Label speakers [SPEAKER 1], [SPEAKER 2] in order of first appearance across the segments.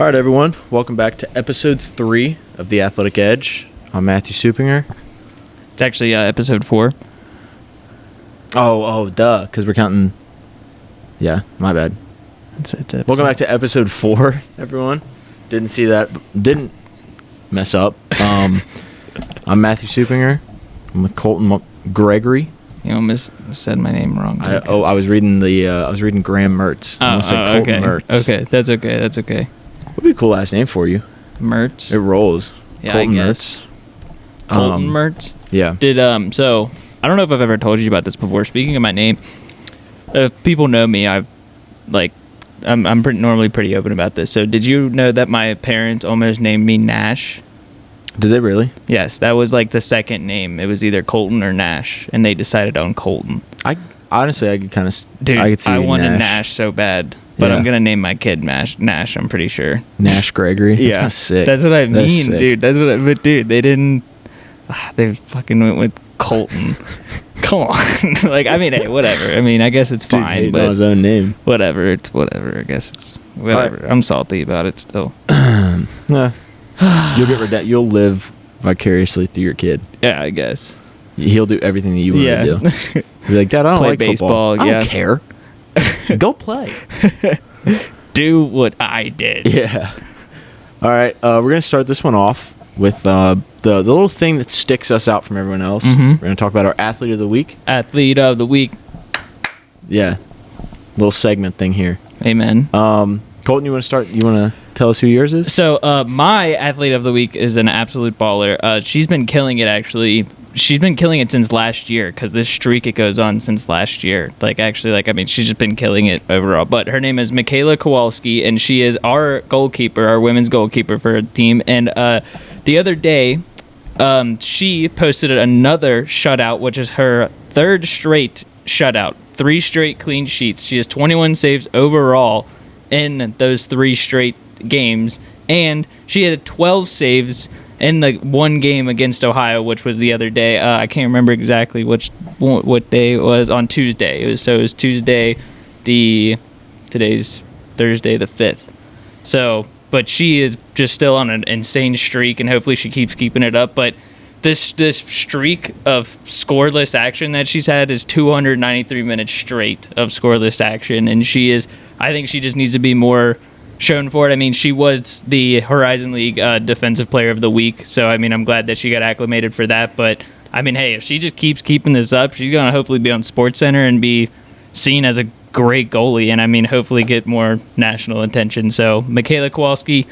[SPEAKER 1] All right, everyone. Welcome back to episode 3 of The Athletic Edge. I'm Matthew Supinger.
[SPEAKER 2] It's actually episode 4.
[SPEAKER 1] Oh, duh, because we're counting... Yeah, my bad.
[SPEAKER 2] It's
[SPEAKER 1] Welcome back to episode 4, everyone. Didn't see that. Didn't mess up. I'm Matthew Supinger. I'm with Colton Gregory.
[SPEAKER 2] You almost said my name wrong.
[SPEAKER 1] I was reading Graham Mertz. I almost said Colton
[SPEAKER 2] okay.
[SPEAKER 1] Mertz.
[SPEAKER 2] Okay, that's okay. That's okay.
[SPEAKER 1] Would be a cool last name for you.
[SPEAKER 2] Mertz.
[SPEAKER 1] It rolls.
[SPEAKER 2] Yeah,
[SPEAKER 1] Colton
[SPEAKER 2] I guess.
[SPEAKER 1] Mertz.
[SPEAKER 2] Colton Mertz.
[SPEAKER 1] Yeah.
[SPEAKER 2] So I don't know if I've ever told you about this before. Speaking of my name, if people know me, I'm normally pretty open about this. So did you know that my parents almost named me Nash?
[SPEAKER 1] Did they really?
[SPEAKER 2] Yes, that was like the second name. It was either Colton or Nash, and they decided on Colton.
[SPEAKER 1] I could kind of...
[SPEAKER 2] Dude,
[SPEAKER 1] I could see
[SPEAKER 2] wanted Nash so bad. But
[SPEAKER 1] Yeah.
[SPEAKER 2] I'm going to name my kid Nash, I'm pretty sure.
[SPEAKER 1] Nash Gregory? That's kind of sick.
[SPEAKER 2] That's what I
[SPEAKER 1] That is
[SPEAKER 2] mean,
[SPEAKER 1] sick.
[SPEAKER 2] dude. But dude, they didn't... They fucking went with Colton. Come on. Hey, whatever. I guess it's
[SPEAKER 1] Dude's
[SPEAKER 2] fine,
[SPEAKER 1] hating
[SPEAKER 2] but...
[SPEAKER 1] on his own name.
[SPEAKER 2] Whatever. It's whatever. I guess it's whatever.
[SPEAKER 1] Right.
[SPEAKER 2] I'm salty about it still.
[SPEAKER 1] Nah. You'll live vicariously through your kid.
[SPEAKER 2] Yeah, I guess.
[SPEAKER 1] He'll do everything that you want to do. Be like, Dad, I don't
[SPEAKER 2] Play
[SPEAKER 1] like
[SPEAKER 2] baseball,
[SPEAKER 1] football. I
[SPEAKER 2] yeah.
[SPEAKER 1] don't care. Go play.
[SPEAKER 2] Do what I did.
[SPEAKER 1] Yeah. All right. We're going to start this one off with the little thing that sticks us out from everyone else.
[SPEAKER 2] Mhm.
[SPEAKER 1] We're going to talk about our athlete of the week.
[SPEAKER 2] Athlete of the week.
[SPEAKER 1] Yeah. Little segment thing here.
[SPEAKER 2] Amen.
[SPEAKER 1] Colton, you want to start? You want to tell us who yours is?
[SPEAKER 2] So my athlete of the week is an absolute baller. She's been killing it, actually. She's been killing it since last year, because this streak, it goes on since last year. She's just been killing it overall. But her name is Michaela Kowalski, and she is our goalkeeper, our women's goalkeeper for her team. And the other day, she posted another shutout, which is her third straight shutout. 3 straight clean sheets. She has 21 saves overall in those 3 straight games, and she had 12 saves in the one game against Ohio, which was the other day. I can't remember exactly what day it was. On Tuesday. It was Tuesday. Today's Thursday the 5th. So, but she is just still on an insane streak, and hopefully she keeps keeping it up. But this streak of scoreless action that she's had is 293 minutes straight of scoreless action, and I think she just needs to be more shown for it. She was the Horizon League Defensive Player of the Week, so I'm glad that she got acclimated for that. But hey, if she just keeps keeping this up, she's gonna hopefully be on SportsCenter and be seen as a great goalie, and hopefully get more national attention. So Michaela Kowalski,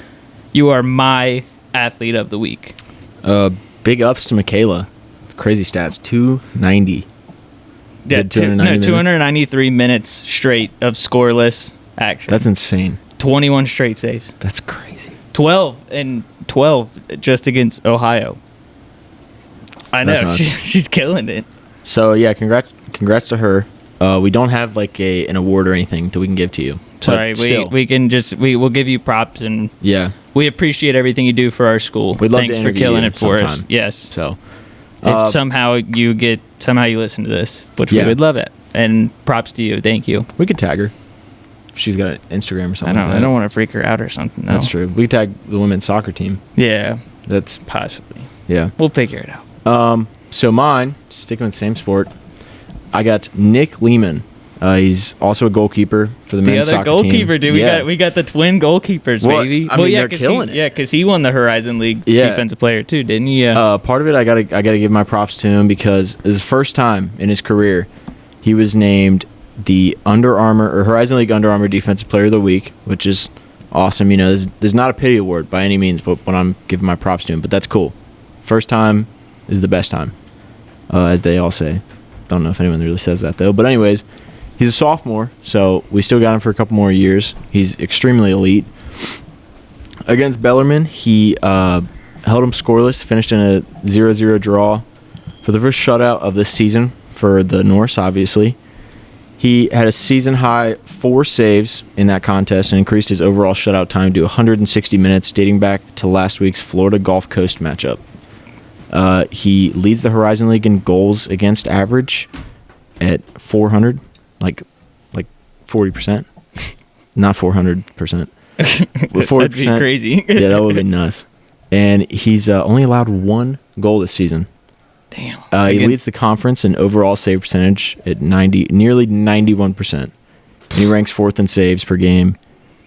[SPEAKER 2] you are my athlete of the week.
[SPEAKER 1] Big ups to Michaela. Crazy stats. 290.
[SPEAKER 2] Yeah, 293 minutes straight of scoreless action.
[SPEAKER 1] That's insane.
[SPEAKER 2] 21 straight saves.
[SPEAKER 1] That's crazy.
[SPEAKER 2] 12 just against Ohio. I know. She's killing it.
[SPEAKER 1] So, yeah, congrats to her. We don't have an award or anything that we can give to you.
[SPEAKER 2] Sorry, we can we'll give you props, and
[SPEAKER 1] yeah,
[SPEAKER 2] we appreciate everything you do for our school.
[SPEAKER 1] We'd love
[SPEAKER 2] Thanks
[SPEAKER 1] to
[SPEAKER 2] for killing it for
[SPEAKER 1] sometime.
[SPEAKER 2] us. Yes.
[SPEAKER 1] So,
[SPEAKER 2] if somehow you listen to this, which we would love it, and props to you. Thank you.
[SPEAKER 1] We could tag her. She's got an Instagram or something.
[SPEAKER 2] I don't want to freak her out or something. No.
[SPEAKER 1] That's true. We could tag the women's soccer team.
[SPEAKER 2] Yeah.
[SPEAKER 1] That's
[SPEAKER 2] possibly.
[SPEAKER 1] Yeah.
[SPEAKER 2] We'll figure it out.
[SPEAKER 1] So mine, sticking with the same sport, I got Nick Lehman. He's also a goalkeeper for the men's soccer team.
[SPEAKER 2] The other goalkeeper, dude. We got the twin goalkeepers, baby.
[SPEAKER 1] They're killing it.
[SPEAKER 2] Because he won the Horizon League Defensive Player too, didn't he? Yeah.
[SPEAKER 1] Part of it, I gotta give my props to him, because this is the first time in his career he was named the Horizon League Under Armour Defensive Player of the Week, which is awesome. There's not a pity award by any means, but when I'm giving my props to him, but that's cool. First time is the best time, as they all say. Don't know if anyone really says that though. But anyways, he's a sophomore, so we still got him for a couple more years. He's extremely elite. Against Bellarmine, he held him scoreless, finished in a 0-0 draw for the first shutout of this season for the Norse, obviously. He had a season-high 4 saves in that contest and increased his overall shutout time to 160 minutes, dating back to last week's Florida Gulf Coast matchup. He leads the Horizon League in goals against average at 400, like 40%. Not 400%. with 40%.
[SPEAKER 2] That'd be crazy.
[SPEAKER 1] Yeah, that would be nuts. And he's only allowed 1 goal this season.
[SPEAKER 2] Damn.
[SPEAKER 1] He leads the conference in overall save percentage at nearly 91%. And he ranks 4th in saves per game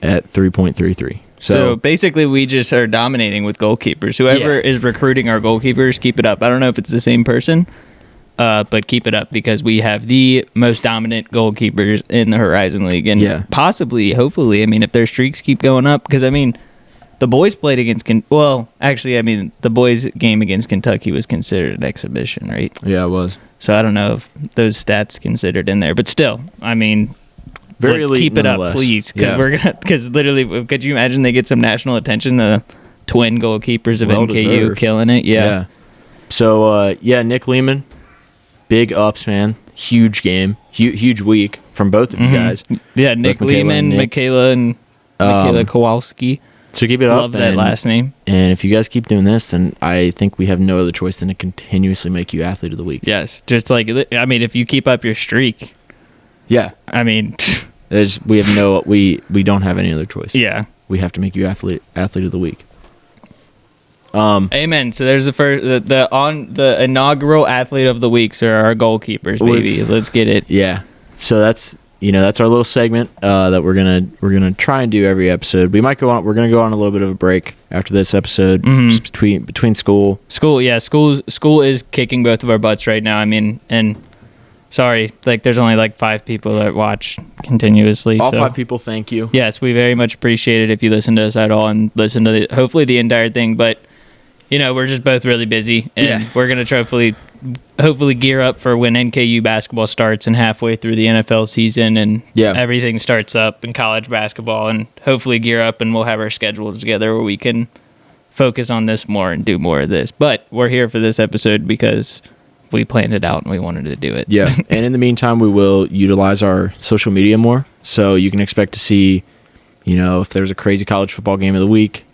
[SPEAKER 1] at 3.33.
[SPEAKER 2] So basically, we just are dominating with goalkeepers. Whoever is recruiting our goalkeepers, keep it up. I don't know if it's the same person, but keep it up because we have the most dominant goalkeepers in the Horizon League. And possibly, hopefully, I mean, if their streaks keep going up, because, I mean, the boys played against the boys' game against Kentucky was considered an exhibition, right?
[SPEAKER 1] Yeah, it was.
[SPEAKER 2] So I don't know if those stats considered in there, but still, I mean,
[SPEAKER 1] very elite,
[SPEAKER 2] keep it up, please, because literally, could you imagine they get some national attention? The twin goalkeepers of NKU killing it, yeah.
[SPEAKER 1] So Nick Lehman, big ups, man. Huge game, huge week from both of you guys.
[SPEAKER 2] Yeah, Nick Lehman, Michaela Kowalski.
[SPEAKER 1] So keep it up.
[SPEAKER 2] Love that last name.
[SPEAKER 1] And if you guys keep doing this, then I think we have no other choice than to continuously make you athlete of the week.
[SPEAKER 2] Yes, just like, I mean, if you keep up your streak.
[SPEAKER 1] Yeah.
[SPEAKER 2] I mean,
[SPEAKER 1] we don't have any other choice.
[SPEAKER 2] Yeah.
[SPEAKER 1] We have to make you athlete of the week.
[SPEAKER 2] Amen. So there's the first, the inaugural athlete of the week, so our goalkeepers, baby. Let's get it.
[SPEAKER 1] Yeah. So that's our little segment that we're gonna try and do every episode. We're gonna go on a little bit of a break after this episode, just between school. School
[SPEAKER 2] is kicking both of our butts right now. I mean, and sorry, like there's only like 5 people that watch continuously.
[SPEAKER 1] All 5 people, thank you.
[SPEAKER 2] Yes, we very much appreciate it if you listen to us at all and listen to hopefully the entire thing. But we're just both really busy, and we're gonna try hopefully gear up for when NKU basketball starts and halfway through the NFL season and everything starts up in college basketball, and hopefully gear up and we'll have our schedules together where we can focus on this more and do more of this. But we're here for this episode because we planned it out and we wanted to do it.
[SPEAKER 1] Yeah. And in the meantime, we will utilize our social media more. So you can expect to see, if there's a crazy college football game of the week.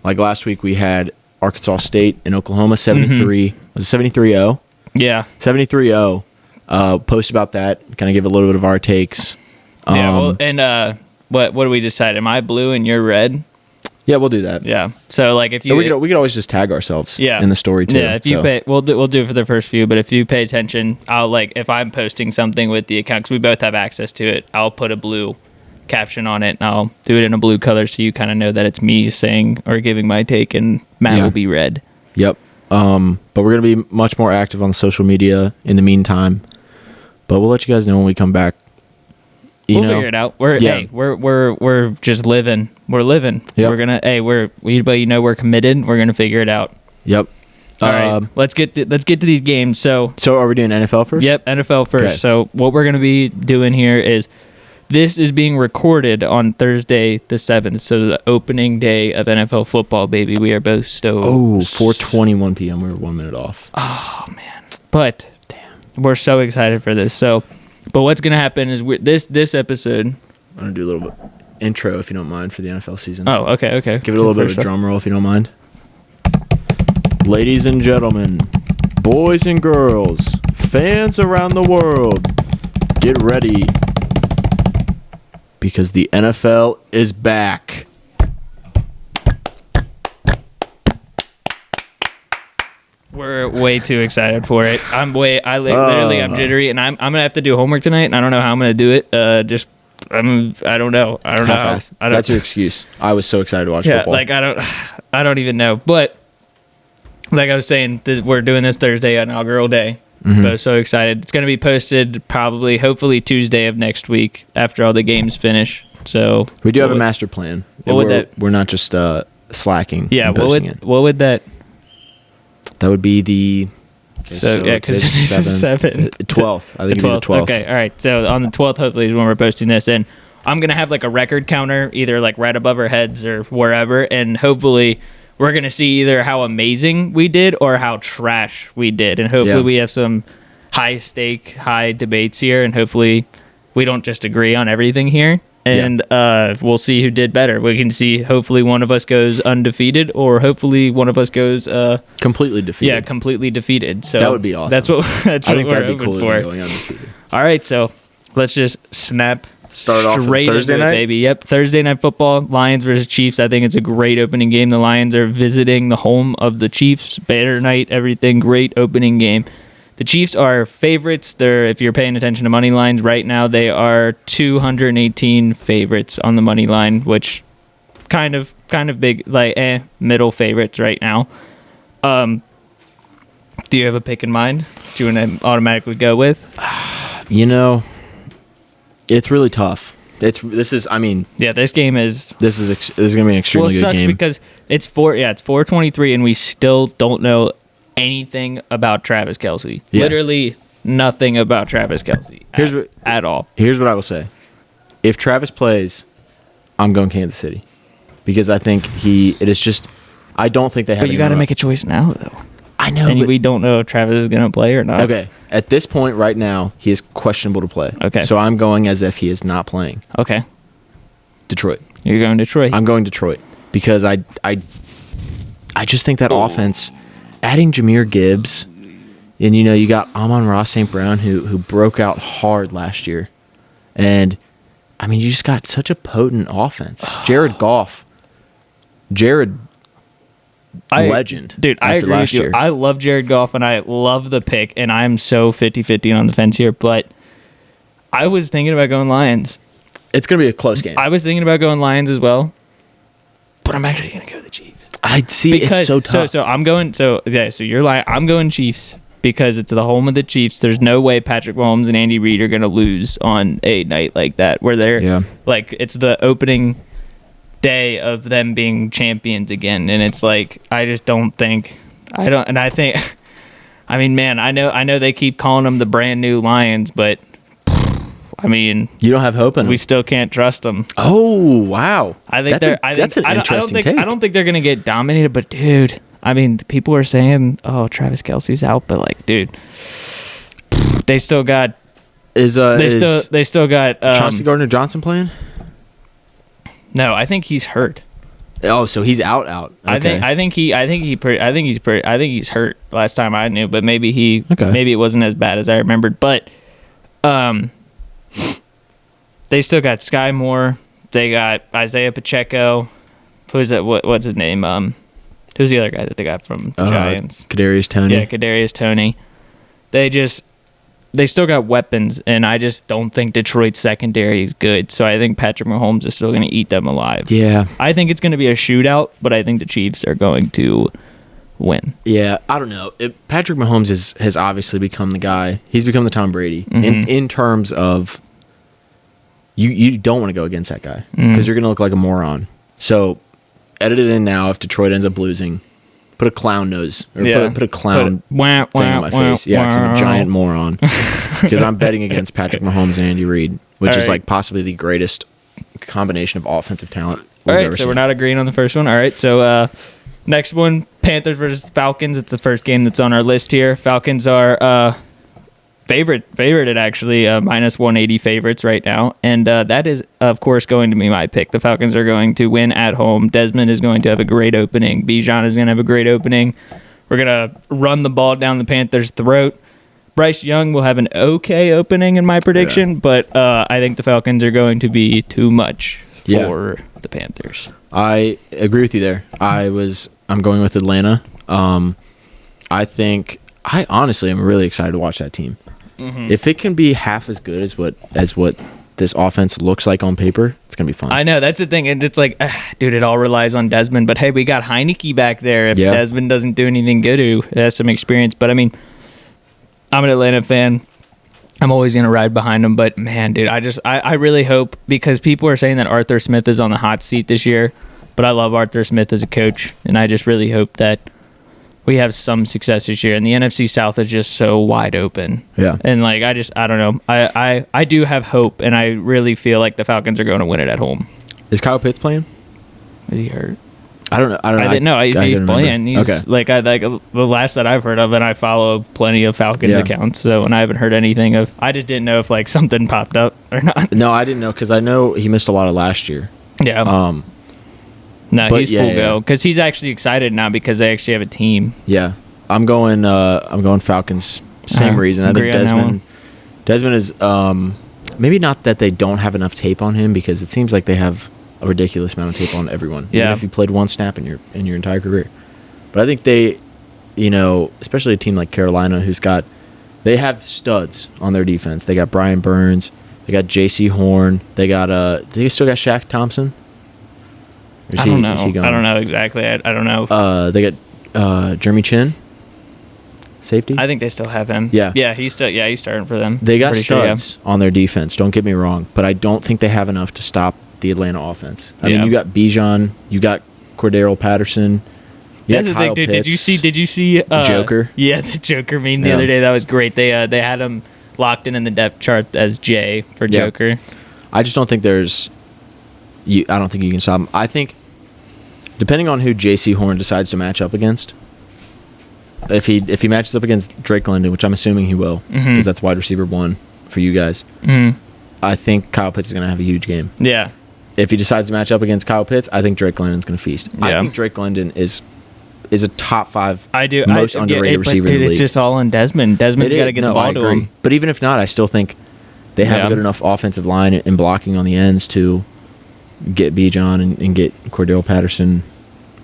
[SPEAKER 1] Like last week we had Arkansas State and Oklahoma 73. Was it 73-0?
[SPEAKER 2] Yeah.
[SPEAKER 1] 73-0. Post about that. Kind of give a little bit of our takes.
[SPEAKER 2] What do we decide? Am I blue and you're red?
[SPEAKER 1] Yeah, we'll do that.
[SPEAKER 2] Yeah. So like if you
[SPEAKER 1] we could always just tag ourselves in the story too.
[SPEAKER 2] Yeah, if you pay, we'll do it for the first few, but if you pay attention, I'll if I'm posting something with the account, cuz we both have access to it, I'll put a blue caption on it and I'll do it in a blue color so you kind of know that it's me saying or giving my take, and Matt will be red. Yep.
[SPEAKER 1] But we're going to be much more active on social media in the meantime. But we'll let you guys know when we come back.
[SPEAKER 2] We'll figure it out. We're just living. We're living.
[SPEAKER 1] Yep.
[SPEAKER 2] We're gonna. We're committed. We're gonna figure it out.
[SPEAKER 1] Yep.
[SPEAKER 2] All right. Let's get to these games. So
[SPEAKER 1] are we doing NFL first?
[SPEAKER 2] Yep, NFL first. Okay. So what we're gonna be doing here is, this is being recorded on Thursday the 7th, so the opening day of NFL football, baby. We are both stoked.
[SPEAKER 1] 4:21 p.m. We were 1 minute off.
[SPEAKER 2] Oh man! But we're so excited for this. But what's going to happen is this episode.
[SPEAKER 1] I'm going to do a little bit intro, if you don't mind, for the NFL season.
[SPEAKER 2] Oh, okay.
[SPEAKER 1] Give it a little bit of a drum roll, if you don't mind. Ladies and gentlemen, boys and girls, fans around the world, get ready, because the NFL is back.
[SPEAKER 2] We're way too excited for it. I'm jittery, and I'm gonna have to do homework tonight, and I don't know how I'm gonna do it. I don't know.
[SPEAKER 1] That's your excuse. I was so excited to watch football.
[SPEAKER 2] I don't even know. But like I was saying, we're doing this Thursday, inaugural day. Both so excited. It's gonna be posted hopefully Tuesday of next week after all the games finish. So
[SPEAKER 1] we do have a master plan. We're not just slacking.
[SPEAKER 2] Yeah. What would that?
[SPEAKER 1] That would be the...
[SPEAKER 2] because it's 7th.
[SPEAKER 1] 12th. I think it would be the 12th.
[SPEAKER 2] Okay, all right. So on the 12th, hopefully, is when we're posting this. And I'm going to have a record counter, either right above our heads or wherever. And hopefully, we're going to see either how amazing we did or how trash we did. And hopefully, we have some high-stake, high debates here. And hopefully, we don't just agree on everything here. And we'll see who did better. We can see, hopefully, one of us goes undefeated, or hopefully one of us goes
[SPEAKER 1] completely defeated.
[SPEAKER 2] Yeah, completely defeated. So
[SPEAKER 1] that would be awesome.
[SPEAKER 2] That's what
[SPEAKER 1] I think
[SPEAKER 2] we're
[SPEAKER 1] that'd be
[SPEAKER 2] hoping
[SPEAKER 1] cool
[SPEAKER 2] for.
[SPEAKER 1] Going undefeated.
[SPEAKER 2] All right, so let's just snap
[SPEAKER 1] Start off with
[SPEAKER 2] straight
[SPEAKER 1] Thursday
[SPEAKER 2] into it,
[SPEAKER 1] night,
[SPEAKER 2] baby. Yep, Thursday night football, Lions versus Chiefs. I think it's a great opening game. The Lions are visiting the home of the Chiefs. Better night, everything. Great opening game. The Chiefs are favorites. If you're paying attention to money lines right now, they are 218 favorites on the money line, which kind of big, like middle favorites right now. Do you have a pick in mind? Do you want to automatically go with?
[SPEAKER 1] It's really tough. This is
[SPEAKER 2] game is.
[SPEAKER 1] This is going to be an extremely good game
[SPEAKER 2] because it's 4:23 and we still don't know anything about Travis Kelce.
[SPEAKER 1] Yeah.
[SPEAKER 2] Literally nothing about Travis Kelce at all.
[SPEAKER 1] Here's what I will say: if Travis plays, I'm going Kansas City because I think I don't think they have.
[SPEAKER 2] But you got to make a choice now, though.
[SPEAKER 1] I know,
[SPEAKER 2] and we don't know if Travis is going to play or not.
[SPEAKER 1] Okay, at this point right now, he is questionable to play.
[SPEAKER 2] Okay,
[SPEAKER 1] so I'm going as if he is not playing.
[SPEAKER 2] Okay,
[SPEAKER 1] Detroit.
[SPEAKER 2] You're going Detroit.
[SPEAKER 1] I'm going Detroit because I just think that offense, adding Jahmyr Gibbs, and you got Amon-Ra St. Brown who broke out hard last year, and I mean you just got such a potent offense. Jared Goff, legend.
[SPEAKER 2] Dude, I agree with you.
[SPEAKER 1] Year.
[SPEAKER 2] I love Jared Goff, and I love the pick, and I'm so 50-50 on the fence here, but I was thinking about going Lions.
[SPEAKER 1] It's going to be a close game.
[SPEAKER 2] I was thinking about going Lions as well, but I'm actually going to go the Chiefs.
[SPEAKER 1] I'd see because, it's so tough.
[SPEAKER 2] So I'm going, so you're lying. I'm going Chiefs because it's the home of the Chiefs. There's no way Patrick Mahomes and Andy Reid are going to lose on a night like that where they're, it's the opening day of them being champions again, and it's like I think I mean, man, I know they keep calling them the brand new Lions, but I mean,
[SPEAKER 1] you don't have hope in them.
[SPEAKER 2] We still can't trust them.
[SPEAKER 1] Oh wow,
[SPEAKER 2] I think
[SPEAKER 1] that's an interesting take.
[SPEAKER 2] I don't think they're gonna get dominated, but dude, I mean, people are saying, oh, Travis Kelce's out, but like, dude, they still got they still got
[SPEAKER 1] Chauncey Gardner-Johnson playing.
[SPEAKER 2] No, I think he's hurt.
[SPEAKER 1] Oh, so he's out. Okay.
[SPEAKER 2] I think he's hurt. Last time I knew, but maybe maybe it wasn't as bad as I remembered. But, they still got Sky Moore. They got Isaiah Pacheco. Who's that? What's his name? Who's the other guy that they got from the Giants?
[SPEAKER 1] Kadarius Toney.
[SPEAKER 2] Yeah, Kadarius Toney. They still got weapons, and I just don't think Detroit's secondary is good. So I think Patrick Mahomes is still going to eat them alive.
[SPEAKER 1] Yeah.
[SPEAKER 2] I think it's going to be a shootout, but I think the Chiefs are going to win.
[SPEAKER 1] Yeah, I don't know. Patrick Mahomes has obviously become the guy. He's become the Tom Brady in terms of you don't want to go against that guy because you're going to look like a moron. So edit it in now if Detroit ends up losing. Put a clown nose or put a clown thing on my face. Yeah, because I'm a giant moron. Because I'm betting against Patrick Mahomes and Andy Reid, which is like possibly the greatest combination of offensive talent
[SPEAKER 2] we've ever seen. We're not agreeing on the first one. All right, so next one, Panthers versus Falcons. It's the first game that's on our list here. Falcons are favorited actually, minus 180 favorites right now, and that is of course going to be my pick. The Falcons are going to win at home. Desmond is going to have a great opening. Bijan is going to have a great opening. We're going to run the ball down the Panthers' throat. Bryce Young will have an okay opening in my prediction, but I think the Falcons are going to be too much for the Panthers.
[SPEAKER 1] I agree with you there. I'm going with Atlanta. I honestly am really excited to watch that team. If it can be half as good as what this offense looks like on paper, it's gonna be fun.
[SPEAKER 2] I know, that's the thing, and it's like, dude, it all relies on Desmond. But hey, we got Heineke back there. If Desmond doesn't do anything good, who has some experience. But I mean, I'm an Atlanta fan. I'm always gonna ride behind him. But man, dude, I really hope, because people are saying that Arthur Smith is on the hot seat this year. But I love Arthur Smith as a coach, and I just really hope that we have some success this year. And the NFC South is just so wide open.
[SPEAKER 1] Yeah.
[SPEAKER 2] And like, I don't know. I do have hope, and I really feel like the Falcons are going to win it at home.
[SPEAKER 1] Is Kyle Pitts playing?
[SPEAKER 2] Is he hurt?
[SPEAKER 1] I don't know. I
[SPEAKER 2] didn't know. He's playing. He's okay. Like the last that I've heard of, and I follow plenty of Falcons accounts. So, and I haven't heard anything of. I just didn't know if like something popped up or not.
[SPEAKER 1] No, I didn't know, because I know he missed a lot of last year.
[SPEAKER 2] Yeah. No, he's full go, because he's actually excited now because they actually have a team.
[SPEAKER 1] Yeah, I'm going Falcons. Same reason. I think Desmond is. maybe not that they don't have enough tape on him, because it seems like they have a ridiculous amount of tape on everyone.
[SPEAKER 2] Yeah.
[SPEAKER 1] Even if you played one snap in your entire career. But I think they, especially a team like Carolina they have studs on their defense. They got Brian Burns. They got J.C. Horn. They still got Shaq Thompson?
[SPEAKER 2] I don't know. I don't know exactly. I don't know.
[SPEAKER 1] They got Jeremy Chin, safety.
[SPEAKER 2] I think they still have him.
[SPEAKER 1] Yeah.
[SPEAKER 2] Yeah, he's starting for them.
[SPEAKER 1] They got
[SPEAKER 2] Pretty
[SPEAKER 1] studs on their defense. Don't get me wrong, but I don't think they have enough to stop the Atlanta offense. I mean, you got Bijan, you got Cordero Patterson.
[SPEAKER 2] That's the thing, dude. Did you see
[SPEAKER 1] Joker?
[SPEAKER 2] Yeah, the Joker meme the other day. That was great. They had him locked in the depth chart as J for Joker.
[SPEAKER 1] I just don't think I don't think you can stop him. I think, depending on who J.C. Horn decides to match up against, if he matches up against Drake London, which I'm assuming he will, because that's wide receiver 1 for you guys, I think Kyle Pitts is going to have a huge game.
[SPEAKER 2] Yeah.
[SPEAKER 1] If he decides to match up against Kyle Pitts, I think Drake London's going to feast.
[SPEAKER 2] Yeah.
[SPEAKER 1] I think Drake London is a top 5
[SPEAKER 2] most
[SPEAKER 1] underrated receiver
[SPEAKER 2] in the league.
[SPEAKER 1] It's
[SPEAKER 2] just all on Desmond. Desmond's got to get the ball to him.
[SPEAKER 1] But even if not, I still think they have a good enough offensive line and blocking on the ends to get Bijan and get Cordell Patterson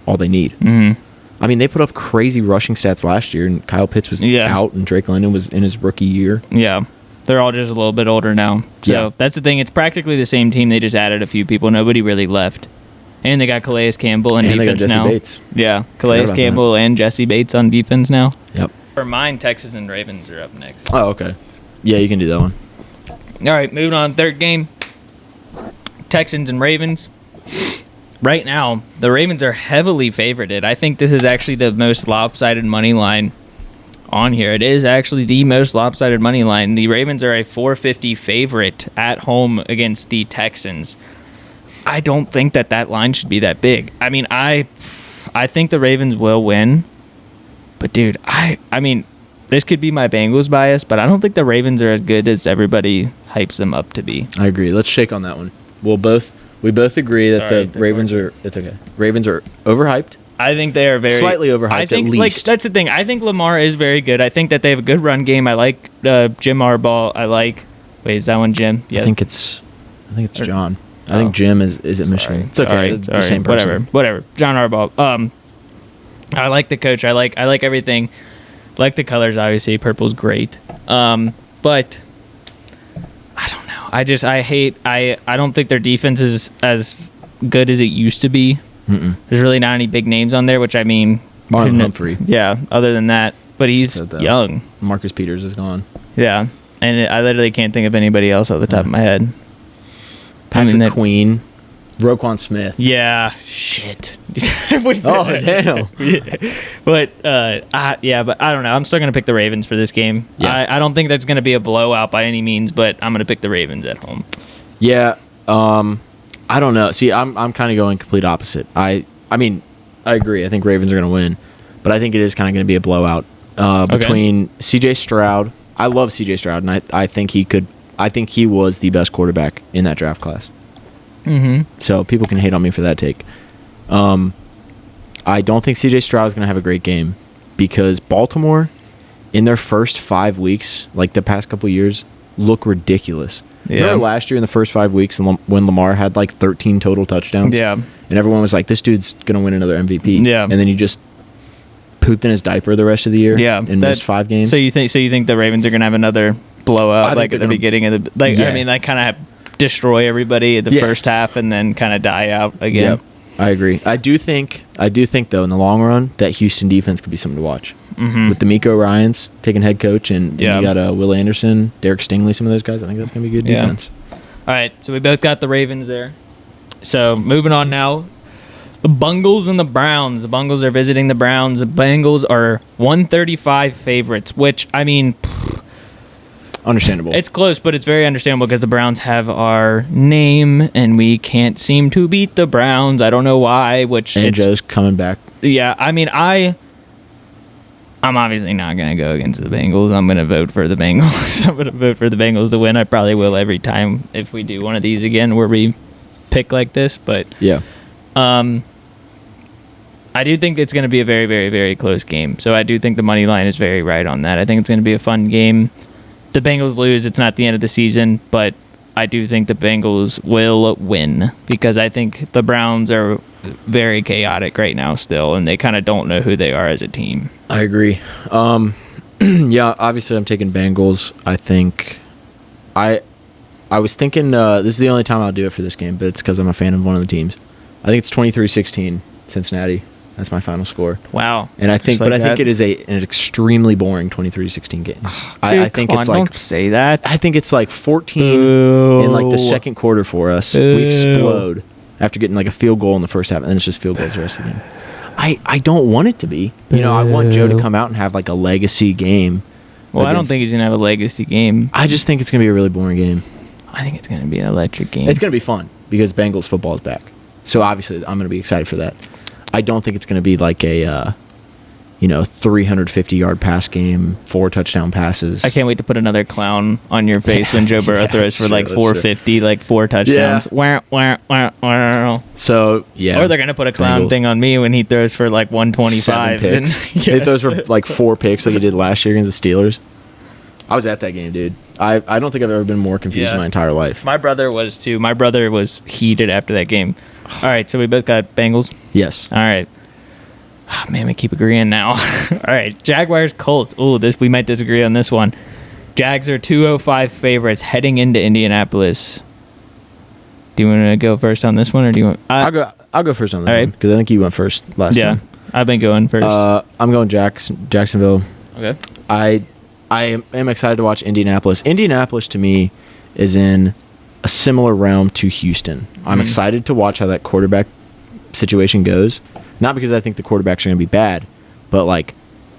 [SPEAKER 1] all they need.
[SPEAKER 2] Mm-hmm.
[SPEAKER 1] I mean, they put up crazy rushing stats last year, and Kyle Pitts was out, and Drake London was in his rookie year.
[SPEAKER 2] Yeah. They're all just a little bit older now. So that's the thing. It's practically the same team. They just added a few people. Nobody really left. And they got Calais Campbell on defense
[SPEAKER 1] they got Jesse
[SPEAKER 2] now.
[SPEAKER 1] Bates.
[SPEAKER 2] Yeah, Calais Campbell and Jesse Bates on defense now.
[SPEAKER 1] Yep.
[SPEAKER 2] For mine, Texas and Ravens are up next.
[SPEAKER 1] Oh, okay. Yeah, you can do that one.
[SPEAKER 2] All right, moving on. Third game, Texans and Ravens. Right now, the Ravens are heavily favorited. I think this is actually the most lopsided money line on here. It is actually the most lopsided money line. The Ravens are a 450 favorite at home against the Texans. I don't think that line should be that big. I mean, I think the Ravens will win. But, dude, I mean, this could be my Bengals bias, but I don't think the Ravens are as good as everybody hypes them up to be.
[SPEAKER 1] I agree. Let's shake on that one. We both agree that the Ravens are – it's okay. Ravens are overhyped.
[SPEAKER 2] I think they are very
[SPEAKER 1] slightly overhyped.
[SPEAKER 2] I think,
[SPEAKER 1] at least.
[SPEAKER 2] That's the thing. I think Lamar is very good. I think that they have a good run game. I like Jim Harbaugh. Wait, is that one Jim?
[SPEAKER 1] Yeah. I think it's John. I think Jim is at Michigan. It's okay.
[SPEAKER 2] It's
[SPEAKER 1] the same person.
[SPEAKER 2] Whatever. John Harbaugh. I like the coach. I like everything. Like the colors, obviously. Purple's great. But I don't know. I don't think their defense is as good as it used to be.
[SPEAKER 1] Mm-mm.
[SPEAKER 2] There's really not any big names on there, which I mean,
[SPEAKER 1] Marlon Humphrey.
[SPEAKER 2] Yeah, other than that, but he's young.
[SPEAKER 1] Marcus Peters is gone.
[SPEAKER 2] Yeah, and I literally can't think of anybody else off the top of my head.
[SPEAKER 1] Patrick Queen, Roquan Smith.
[SPEAKER 2] Yeah, shit.
[SPEAKER 1] Oh damn.
[SPEAKER 2] But but I don't know. I'm still gonna pick the Ravens for this game. Yeah. I don't think that's gonna be a blowout by any means, but I'm gonna pick the Ravens at home.
[SPEAKER 1] Yeah. I don't know. See, I'm kind of going complete opposite. I mean, I agree. I think Ravens are going to win, but I think it is kind of going to be a blowout between C.J. Stroud. I love C.J. Stroud, and I think he could. I think he was the best quarterback in that draft class.
[SPEAKER 2] Mm-hmm.
[SPEAKER 1] So people can hate on me for that take. I don't think C.J. Stroud is going to have a great game because Baltimore, in their first 5 weeks, like the past couple years, look ridiculous.
[SPEAKER 2] Yeah.
[SPEAKER 1] Remember last year in the first 5 weeks when Lamar had like 13 total touchdowns?
[SPEAKER 2] Yeah.
[SPEAKER 1] And everyone was like, this dude's going to win another MVP.
[SPEAKER 2] Yeah.
[SPEAKER 1] And then he just pooped in his diaper the rest of the year and missed 5 games.
[SPEAKER 2] So you think the Ravens are going to have another blowout like at the beginning of the I mean, like kind of destroy everybody at the first half and then kind of die out again.
[SPEAKER 1] Yep. I agree. I do think though in the long run that Houston defense could be something to watch.
[SPEAKER 2] Mm-hmm.
[SPEAKER 1] With D'Amico Ryans taking head coach and you got Will Anderson, Derek Stingley, some of those guys. I think that's going to be good defense.
[SPEAKER 2] All right, so we both got the Ravens there. So moving on now, the Bengals and the Browns. The Bengals are visiting the Browns. The Bengals are 135 favorites, which I mean,
[SPEAKER 1] understandable.
[SPEAKER 2] It's close, but it's very understandable because the Browns have our name, and we can't seem to beat the Browns. I don't know why.
[SPEAKER 1] And Joe's coming back.
[SPEAKER 2] Yeah, I mean, I'm obviously not going to go against the Bengals. I'm going to vote for the Bengals. I'm going to vote for the Bengals to win. I probably will every time if we do one of these again where we pick like this. But
[SPEAKER 1] yeah,
[SPEAKER 2] I do think it's going to be a very, very, very close game. So I do think the money line is very right on that. I think it's going to be a fun game. The Bengals lose. It's not the end of the season, but I do think the Bengals will win because I think the Browns are very chaotic right now still, and they kind of don't know who they are as a team.
[SPEAKER 1] I agree. Yeah, obviously I'm taking Bengals. I think I was thinking this is the only time I'll do it for this game, but it's because I'm a fan of one of the teams. I think it's 23-16 Cincinnati. That's my final score.
[SPEAKER 2] Wow.
[SPEAKER 1] And I think,
[SPEAKER 2] Just like
[SPEAKER 1] I think
[SPEAKER 2] that?
[SPEAKER 1] it is an extremely boring 23-16 game.
[SPEAKER 2] Dude,
[SPEAKER 1] I think
[SPEAKER 2] come
[SPEAKER 1] it's
[SPEAKER 2] on,
[SPEAKER 1] like
[SPEAKER 2] don't say that.
[SPEAKER 1] I think it's like 14
[SPEAKER 2] Boo.
[SPEAKER 1] in like the second quarter for us.
[SPEAKER 2] Boo.
[SPEAKER 1] We explode after getting like a field goal in the first half, and then it's just field goals the rest of the game. I don't want it to be. You know, I want Joe to come out and have like a legacy game.
[SPEAKER 2] Well, I don't think he's going to have a legacy game.
[SPEAKER 1] I just think it's going to be a really boring game.
[SPEAKER 2] I think it's going to be an electric game.
[SPEAKER 1] It's going to be fun because Bengals football is back. So obviously I'm going to be excited for that. I don't think it's going to be like a 350-yard pass game, 4 touchdown passes.
[SPEAKER 2] I can't wait to put another clown on your face when Joe Burrow throws for like
[SPEAKER 1] that's
[SPEAKER 2] 450, like 4 touchdowns.
[SPEAKER 1] Yeah.
[SPEAKER 2] Wah, wah, wah, wah.
[SPEAKER 1] So, yeah.
[SPEAKER 2] Or they're going to put a clown
[SPEAKER 1] Bengals.
[SPEAKER 2] thing on me when he throws for like 125.
[SPEAKER 1] 7 picks. He throws for like 4 picks like he did last year against the Steelers. I was at that game, dude. I don't think I've ever been more confused in my entire life.
[SPEAKER 2] My brother was too. My brother was heated after that game. All right, so we both got Bengals.
[SPEAKER 1] Yes.
[SPEAKER 2] All right. Oh, man, we keep agreeing now. All right, Jaguars, Colts. Oh, we might disagree on this one. Jags are 205 favorites heading into Indianapolis. Do you want to go first on this one, or do you want?
[SPEAKER 1] I'll go first on this
[SPEAKER 2] all right.
[SPEAKER 1] one because I think you went first last
[SPEAKER 2] Yeah,
[SPEAKER 1] time.
[SPEAKER 2] I've been going first.
[SPEAKER 1] I'm going Jacksonville.
[SPEAKER 2] Okay.
[SPEAKER 1] I am excited to watch Indianapolis. Indianapolis to me is in a similar realm to Houston. I'm excited to watch how that quarterback situation goes. Not because I think the quarterbacks are going to be bad, but like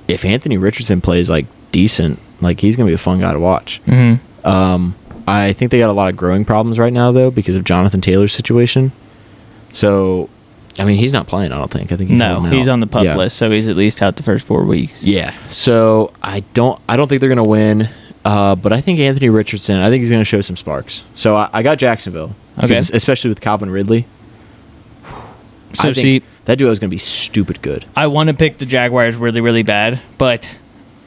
[SPEAKER 1] if Anthony Richardson plays like decent, like he's going to be a fun guy to watch.
[SPEAKER 2] Mm-hmm.
[SPEAKER 1] I think they got a lot of growing problems right now though because of Jonathan Taylor's situation. So, I mean, he's not playing. I don't think. I think he's holding out.
[SPEAKER 2] He's on the pup
[SPEAKER 1] Yeah.
[SPEAKER 2] list, so he's at least out the first 4 weeks.
[SPEAKER 1] Yeah. So I don't think they're going to win. But I think Anthony Richardson, I think he's going to show some sparks. So I got Jacksonville.
[SPEAKER 2] Okay.
[SPEAKER 1] Because especially with Calvin Ridley.
[SPEAKER 2] So
[SPEAKER 1] I think that duo is going to be stupid good.
[SPEAKER 2] I want to pick the Jaguars really, really bad, but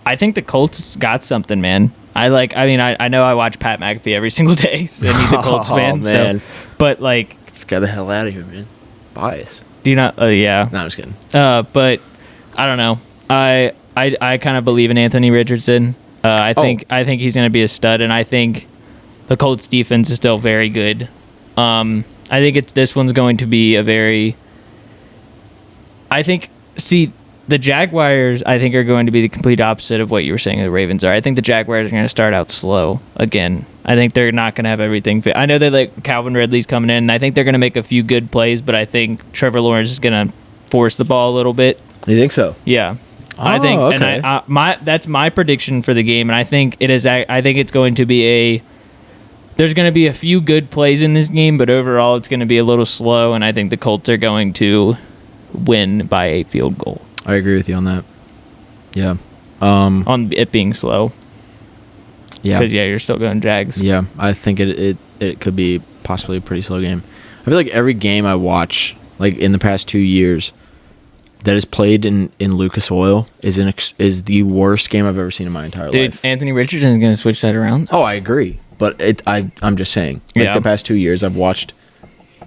[SPEAKER 2] I think the Colts got something, man. I know I watch Pat McAfee every single day, and he's a Colts fan.
[SPEAKER 1] Man.
[SPEAKER 2] So, but like,
[SPEAKER 1] Let's get the hell out of here, man. Bias.
[SPEAKER 2] do you not? Yeah.
[SPEAKER 1] No, I'm just kidding.
[SPEAKER 2] But I don't know. I kind of believe in Anthony Richardson. I think he's going to be a stud, and I think the Colts defense is still very good. I think this one's going to be a very. The Jaguars, I think, are going to be the complete opposite of what you were saying the Ravens are. I think the Jaguars are going to start out slow again. I think they're not going to have everything fit. I know that like Calvin Ridley's coming in, and I think they're going to make a few good plays, but I think Trevor Lawrence is going to force the ball a little bit.
[SPEAKER 1] You think so?
[SPEAKER 2] Yeah. I think,
[SPEAKER 1] okay.
[SPEAKER 2] and that's my prediction for the game, and I think it is. I think it's going to be there's going to be a few good plays in this game, but overall it's going to be a little slow, and I think the Colts are going to win by a field goal.
[SPEAKER 1] I agree with you on that. Yeah.
[SPEAKER 2] On it being slow.
[SPEAKER 1] Yeah.
[SPEAKER 2] Because you're still going Jags.
[SPEAKER 1] Yeah, I think it could be possibly a pretty slow game. I feel like every game I watch, like in the past 2 years, that is played in Lucas Oil is the worst game I've ever seen in my entire
[SPEAKER 2] Dude,
[SPEAKER 1] life.
[SPEAKER 2] Anthony Richardson is going to switch that around.
[SPEAKER 1] Oh, I agree, but I'm just saying. Like
[SPEAKER 2] Yeah.
[SPEAKER 1] the past 2 years, I've watched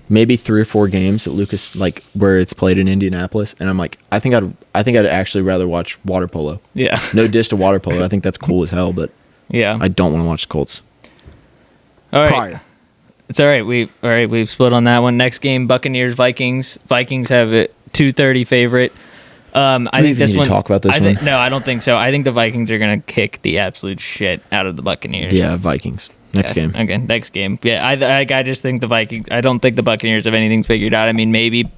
[SPEAKER 1] maybe 3 or 4 games at Lucas, like where it's played in Indianapolis, and I'm like, I think I'd actually rather watch water polo.
[SPEAKER 2] Yeah.
[SPEAKER 1] No diss to water polo. I think that's cool as hell, but
[SPEAKER 2] Yeah.
[SPEAKER 1] I don't want to watch the Colts.
[SPEAKER 2] All right.
[SPEAKER 1] Prior.
[SPEAKER 2] It's all right. We've split on that one. Next game, Buccaneers, Vikings. Vikings have a 230 favorite. I think
[SPEAKER 1] even
[SPEAKER 2] this
[SPEAKER 1] need to
[SPEAKER 2] one.
[SPEAKER 1] talk about this one?
[SPEAKER 2] No, I don't think so. I think the Vikings are going to kick the absolute shit out of the Buccaneers.
[SPEAKER 1] Yeah, Vikings. Next game.
[SPEAKER 2] Okay, next game. Yeah, I just think the Vikings. I don't think the Buccaneers have anything figured out. I mean, maybe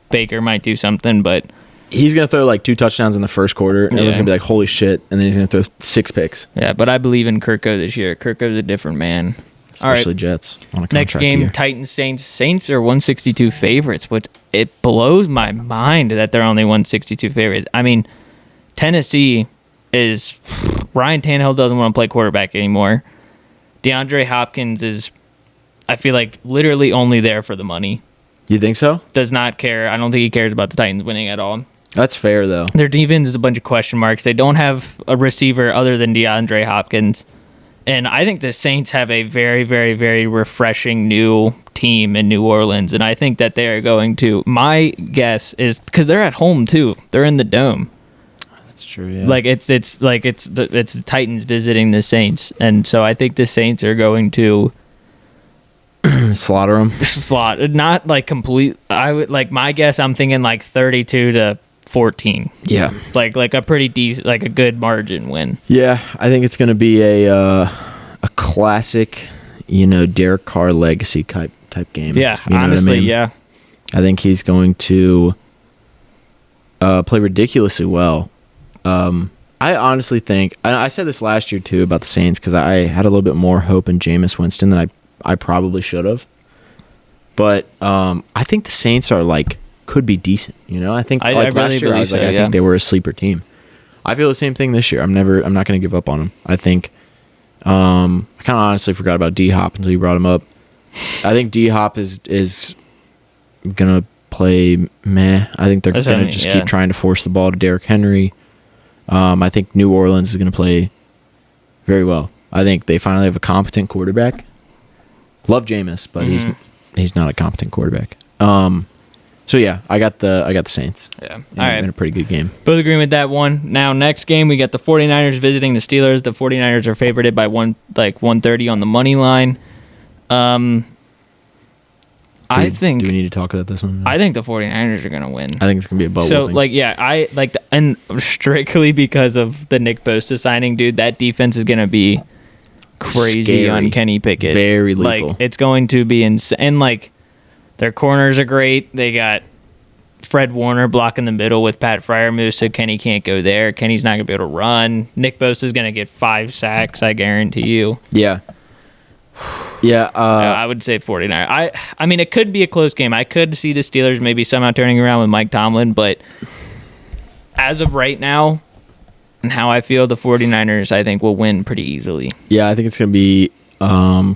[SPEAKER 2] Baker might do something, but
[SPEAKER 1] He's going to throw like 2 touchdowns in the first quarter, and everyone's going to be like, holy shit, and then he's going to throw 6 picks.
[SPEAKER 2] yeah. But I believe in Kirko this year. Kirko's a different man.
[SPEAKER 1] Especially
[SPEAKER 2] All right.
[SPEAKER 1] Jets on a contract
[SPEAKER 2] Next game,
[SPEAKER 1] year.
[SPEAKER 2] Titans, Saints. Saints are 162 favorites, but it blows my mind that they're only 162 favorites. I mean, Tennessee is Ryan Tannehill doesn't want to play quarterback anymore. DeAndre Hopkins is, I feel like, literally only there for the money.
[SPEAKER 1] You think so?
[SPEAKER 2] Does not care. I don't think he cares about the Titans winning at all.
[SPEAKER 1] That's fair, though.
[SPEAKER 2] Their defense is a bunch of question marks. They don't have a receiver other than DeAndre Hopkins. And I think the Saints have a very, very, very refreshing new team in New Orleans. And I think that they are going to, my guess is, because they're at home too. They're in the Dome.
[SPEAKER 1] That's true, yeah.
[SPEAKER 2] Like it's the Titans visiting the Saints. And so I think the Saints are going to
[SPEAKER 1] slaughter them.
[SPEAKER 2] Not like complete. I would like my guess. I'm thinking like 32-14.
[SPEAKER 1] Yeah,
[SPEAKER 2] like a pretty decent, like a good margin win.
[SPEAKER 1] Yeah, I think it's going to be a classic, Derek Carr legacy type game.
[SPEAKER 2] Yeah,
[SPEAKER 1] you know
[SPEAKER 2] honestly,
[SPEAKER 1] what I mean?
[SPEAKER 2] yeah.
[SPEAKER 1] I think he's going to play ridiculously well. I honestly think I said this last year too about the Saints because I had a little bit more hope in Jameis Winston than I probably should have. But I think the Saints are could be decent. I think
[SPEAKER 2] I
[SPEAKER 1] last
[SPEAKER 2] really
[SPEAKER 1] year I was
[SPEAKER 2] believe
[SPEAKER 1] I
[SPEAKER 2] so,
[SPEAKER 1] think they were a sleeper team. I feel the same thing this year. I'm not going to give up on them. I think I kind of honestly forgot about D-Hop until you brought him up. I think D-Hop is going to play meh. I think they're going to just keep trying to force the ball to Derrick Henry. I think New Orleans is going to play very well. I think they finally have a competent quarterback. Love Jameis, but he's not a competent quarterback. So yeah, I got the Saints.
[SPEAKER 2] Yeah. All
[SPEAKER 1] right.
[SPEAKER 2] right.
[SPEAKER 1] In a pretty good game.
[SPEAKER 2] Both agreeing with that one. Now next game we got the 49ers visiting the Steelers. The 49ers are favorited by 130 on the money line. I think.
[SPEAKER 1] Do we need to talk about this one?
[SPEAKER 2] I think the 49ers are going to win.
[SPEAKER 1] I think it's going to be a bubble.
[SPEAKER 2] So and strictly because of the Nick Bosa signing, dude, that defense is going to be crazy. Scary. On Kenny Pickett.
[SPEAKER 1] Very lethal.
[SPEAKER 2] It's going to be insane. And their corners are great. They got Fred Warner blocking the middle with Pat Freiermuth, so Kenny can't go there. Kenny's not going to be able to run. Nick Bosa is going to get 5 sacks, I guarantee you.
[SPEAKER 1] Yeah. Yeah.
[SPEAKER 2] I would say 49. I mean, it could be a close game. I could see the Steelers maybe somehow turning around with Mike Tomlin, but as of right now and how I feel, the 49ers, I think, will win pretty easily.
[SPEAKER 1] Yeah, I think it's going to be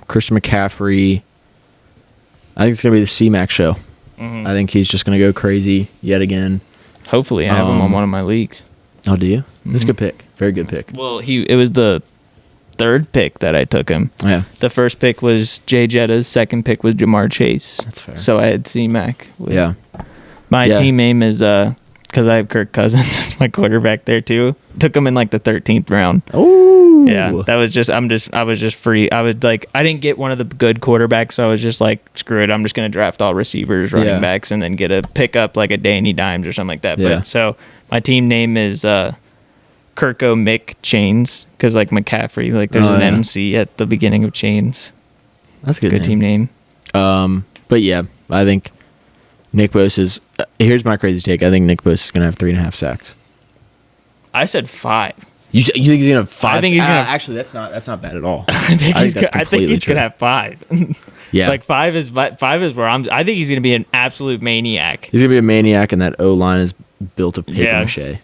[SPEAKER 1] Christian McCaffrey. I think it's going to be the C-Mac show. Mm-hmm. I think he's just going to go crazy yet again.
[SPEAKER 2] Hopefully. I have him on one of my leagues.
[SPEAKER 1] Oh, do you? Mm-hmm. That's a good pick. Very good pick.
[SPEAKER 2] Well, it was the third pick that I took him.
[SPEAKER 1] Yeah.
[SPEAKER 2] The first pick was Jay Jetta's. Second pick was Jamar Chase.
[SPEAKER 1] That's fair.
[SPEAKER 2] So I had C-Mac.
[SPEAKER 1] Yeah.
[SPEAKER 2] My team name is, because I have Kirk Cousins as my quarterback there too. Took him in the 13th round.
[SPEAKER 1] Oh.
[SPEAKER 2] Yeah, that was I was just free. I didn't get one of the good quarterbacks, so I was just screw it. I'm just going to draft all receivers, running backs, and then get a pickup like a Danny Dimes or something like that.
[SPEAKER 1] Yeah.
[SPEAKER 2] But so my team name is Kirko Mick Chains, because McCaffrey, there's an MC at the beginning of Chains.
[SPEAKER 1] That's a
[SPEAKER 2] good team name.
[SPEAKER 1] But yeah, I think Nick Bosa's. Here's my crazy take. I think Nick Bosa is going to have 3.5 sacks.
[SPEAKER 2] I said 5.
[SPEAKER 1] You think he's gonna have 5?
[SPEAKER 2] I think he's gonna
[SPEAKER 1] actually that's not bad at all.
[SPEAKER 2] I think he's gonna have 5.
[SPEAKER 1] Yeah,
[SPEAKER 2] 5 is where I'm. I think he's gonna be an absolute maniac.
[SPEAKER 1] He's gonna be a maniac, and that O line is built of paper mache.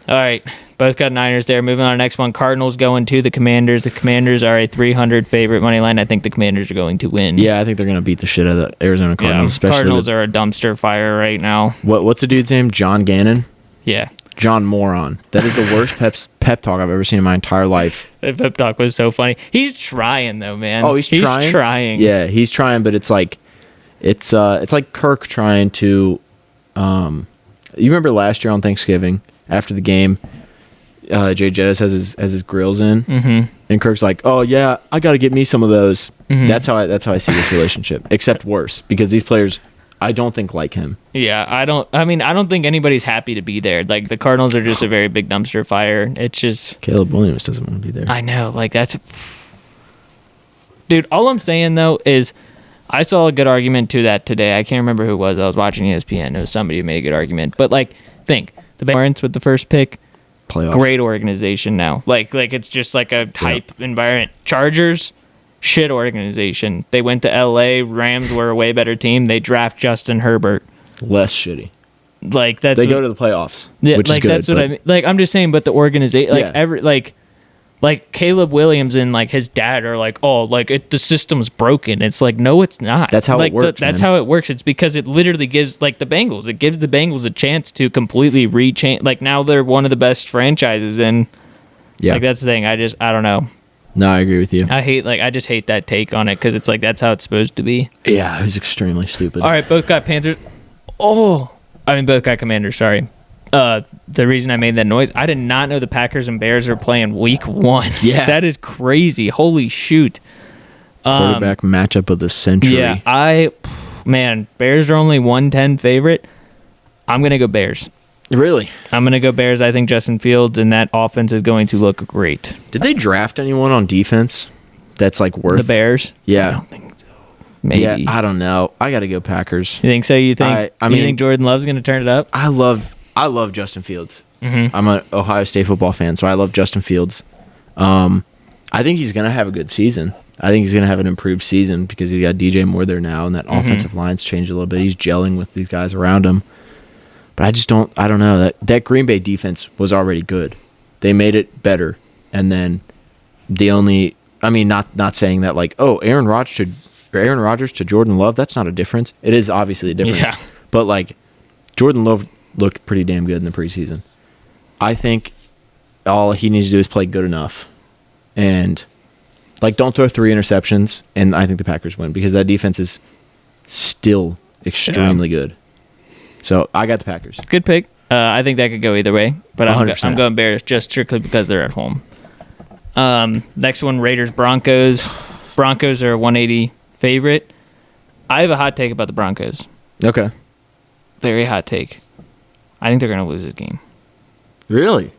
[SPEAKER 2] All right, both got Niners there. Moving on to the next one. Cardinals going to the Commanders. The Commanders are a 300 favorite money line. I think the Commanders are going to win.
[SPEAKER 1] Yeah, I think they're gonna beat the shit out of the Arizona Cardinals. Especially
[SPEAKER 2] Cardinals are a dumpster fire right now.
[SPEAKER 1] What's the dude's name? John Gannon.
[SPEAKER 2] Yeah.
[SPEAKER 1] John Moron. That is the worst pep talk I've ever seen in my entire life.
[SPEAKER 2] That pep talk was so funny. He's trying though, man.
[SPEAKER 1] Oh, he's trying.
[SPEAKER 2] He's trying.
[SPEAKER 1] Yeah, he's trying, but it's like Kirk trying to. You remember last year on Thanksgiving after the game, Jay Jettis has his grills in, and Kirk's like, "Oh yeah, I got to get me some of those." That's how I see this relationship, except worse because these players, I don't think like him.
[SPEAKER 2] Yeah, I don't think anybody's happy to be there. The Cardinals are just a very big dumpster fire. It's just
[SPEAKER 1] Caleb Williams doesn't want to be there.
[SPEAKER 2] I know, that's dude. All I'm saying though is, I saw a good argument to that today. I can't remember who it was. I was watching ESPN. It was somebody who made a good argument. But think the Barons with the first pick,
[SPEAKER 1] playoffs,
[SPEAKER 2] great organization now. It's just a hype environment. Chargers. Shit organization. They went to LA. Rams were a way better team. They draft Justin Herbert.
[SPEAKER 1] Less shitty.
[SPEAKER 2] They
[SPEAKER 1] go to the playoffs.
[SPEAKER 2] Yeah,
[SPEAKER 1] which is good,
[SPEAKER 2] that's what I mean. I'm just saying, but the organization, Caleb Williams and his dad are the system's broken. It's no, it's not.
[SPEAKER 1] That's how it works.
[SPEAKER 2] That's how it works. It's because it literally gives the Bengals. It gives the Bengals a chance to completely rechange. Now they're one of the best franchises, and that's the thing. I don't know.
[SPEAKER 1] No, I agree with you.
[SPEAKER 2] I just hate that take on it because it's like that's how it's supposed to be.
[SPEAKER 1] Yeah, it was extremely stupid.
[SPEAKER 2] All right, both got Panthers. Both got Commanders. Sorry. The reason I made that noise, I did not know the Packers and Bears are playing week 1.
[SPEAKER 1] Yeah.
[SPEAKER 2] That is crazy. Holy shoot.
[SPEAKER 1] Quarterback matchup of the century.
[SPEAKER 2] Yeah, Bears are only 110 favorite. I'm going to go Bears.
[SPEAKER 1] Really?
[SPEAKER 2] I'm going to go Bears. I think Justin Fields and that offense is going to look great.
[SPEAKER 1] Did they draft anyone on defense that's like worth
[SPEAKER 2] the Bears?
[SPEAKER 1] Yeah.
[SPEAKER 2] I don't think so. Maybe.
[SPEAKER 1] Yeah, I don't know. I got to go Packers.
[SPEAKER 2] You think so? You think
[SPEAKER 1] I mean,
[SPEAKER 2] you think Jordan Love's going to turn it up?
[SPEAKER 1] I love Justin Fields.
[SPEAKER 2] Mm-hmm.
[SPEAKER 1] I'm an Ohio State football fan, so I love Justin Fields. I think he's going to have a good season. I think he's going to have an improved season because he's got DJ Moore there now, and that offensive line's changed a little bit. He's gelling with these guys around him. But I don't know. That Green Bay defense was already good. They made it better. And then not saying that like, Aaron Rodgers to Jordan Love, that's not a difference. It is obviously a difference.
[SPEAKER 2] Yeah.
[SPEAKER 1] But like Jordan Love looked pretty damn good in the preseason. I think all he needs to do is play good enough. And like don't throw 3 interceptions, and I think the Packers win because that defense is still extremely good. So I got the Packers.
[SPEAKER 2] Good pick. I think that could go either way, but I'm
[SPEAKER 1] 100%.
[SPEAKER 2] going Bears just strictly because they're at home. Next one, Raiders Broncos. Broncos are a 180 favorite. I have a hot take about the Broncos.
[SPEAKER 1] Okay.
[SPEAKER 2] Very hot take. I think they're going to lose this game
[SPEAKER 1] Really?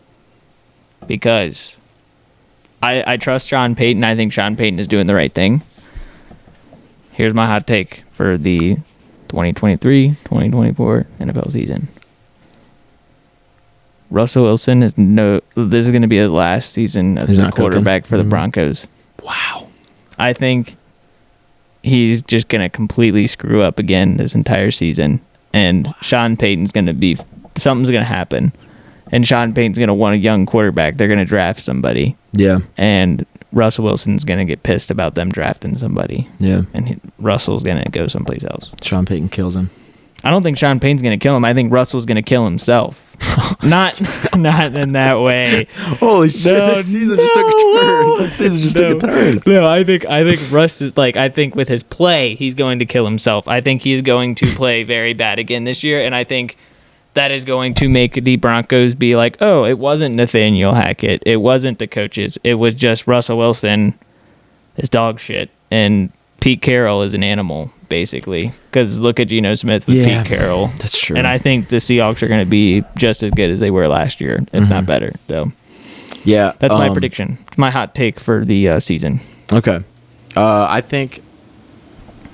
[SPEAKER 2] because I trust Sean Payton. I think Sean Payton is doing the right thing. Here's my hot take for the 2023-2024 NFL season. Russell Wilson this is going to be his last season as a quarterback for the Broncos.
[SPEAKER 1] Wow.
[SPEAKER 2] I think he's just going to completely screw up again this entire season, and Sean Payton's going to something's going to happen, and Sean Payton's going to want a young quarterback. They're going to draft somebody.
[SPEAKER 1] Yeah.
[SPEAKER 2] And Russell Wilson's going to get pissed about them drafting somebody.
[SPEAKER 1] Yeah.
[SPEAKER 2] And Russell's going to go someplace else.
[SPEAKER 1] Sean Payton kills him.
[SPEAKER 2] I don't think Sean Payton's going to kill him. I think Russell's going to kill himself. Not in that way.
[SPEAKER 1] Holy shit! This season just took a turn. This season just took a turn.
[SPEAKER 2] No, I think Russ is I think with his play, he's going to kill himself. I think he's going to play very bad again this year, and I think that is going to make the Broncos be like, oh, it wasn't Nathaniel Hackett. It wasn't the coaches. It was just Russell Wilson is dog shit, and Pete Carroll is an animal, basically. Because look at Geno Smith with Pete Carroll.
[SPEAKER 1] That's true.
[SPEAKER 2] And I think the Seahawks are going to be just as good as they were last year, if not better. So,
[SPEAKER 1] yeah,
[SPEAKER 2] that's my prediction. It's my hot take for the season.
[SPEAKER 1] Okay, I think.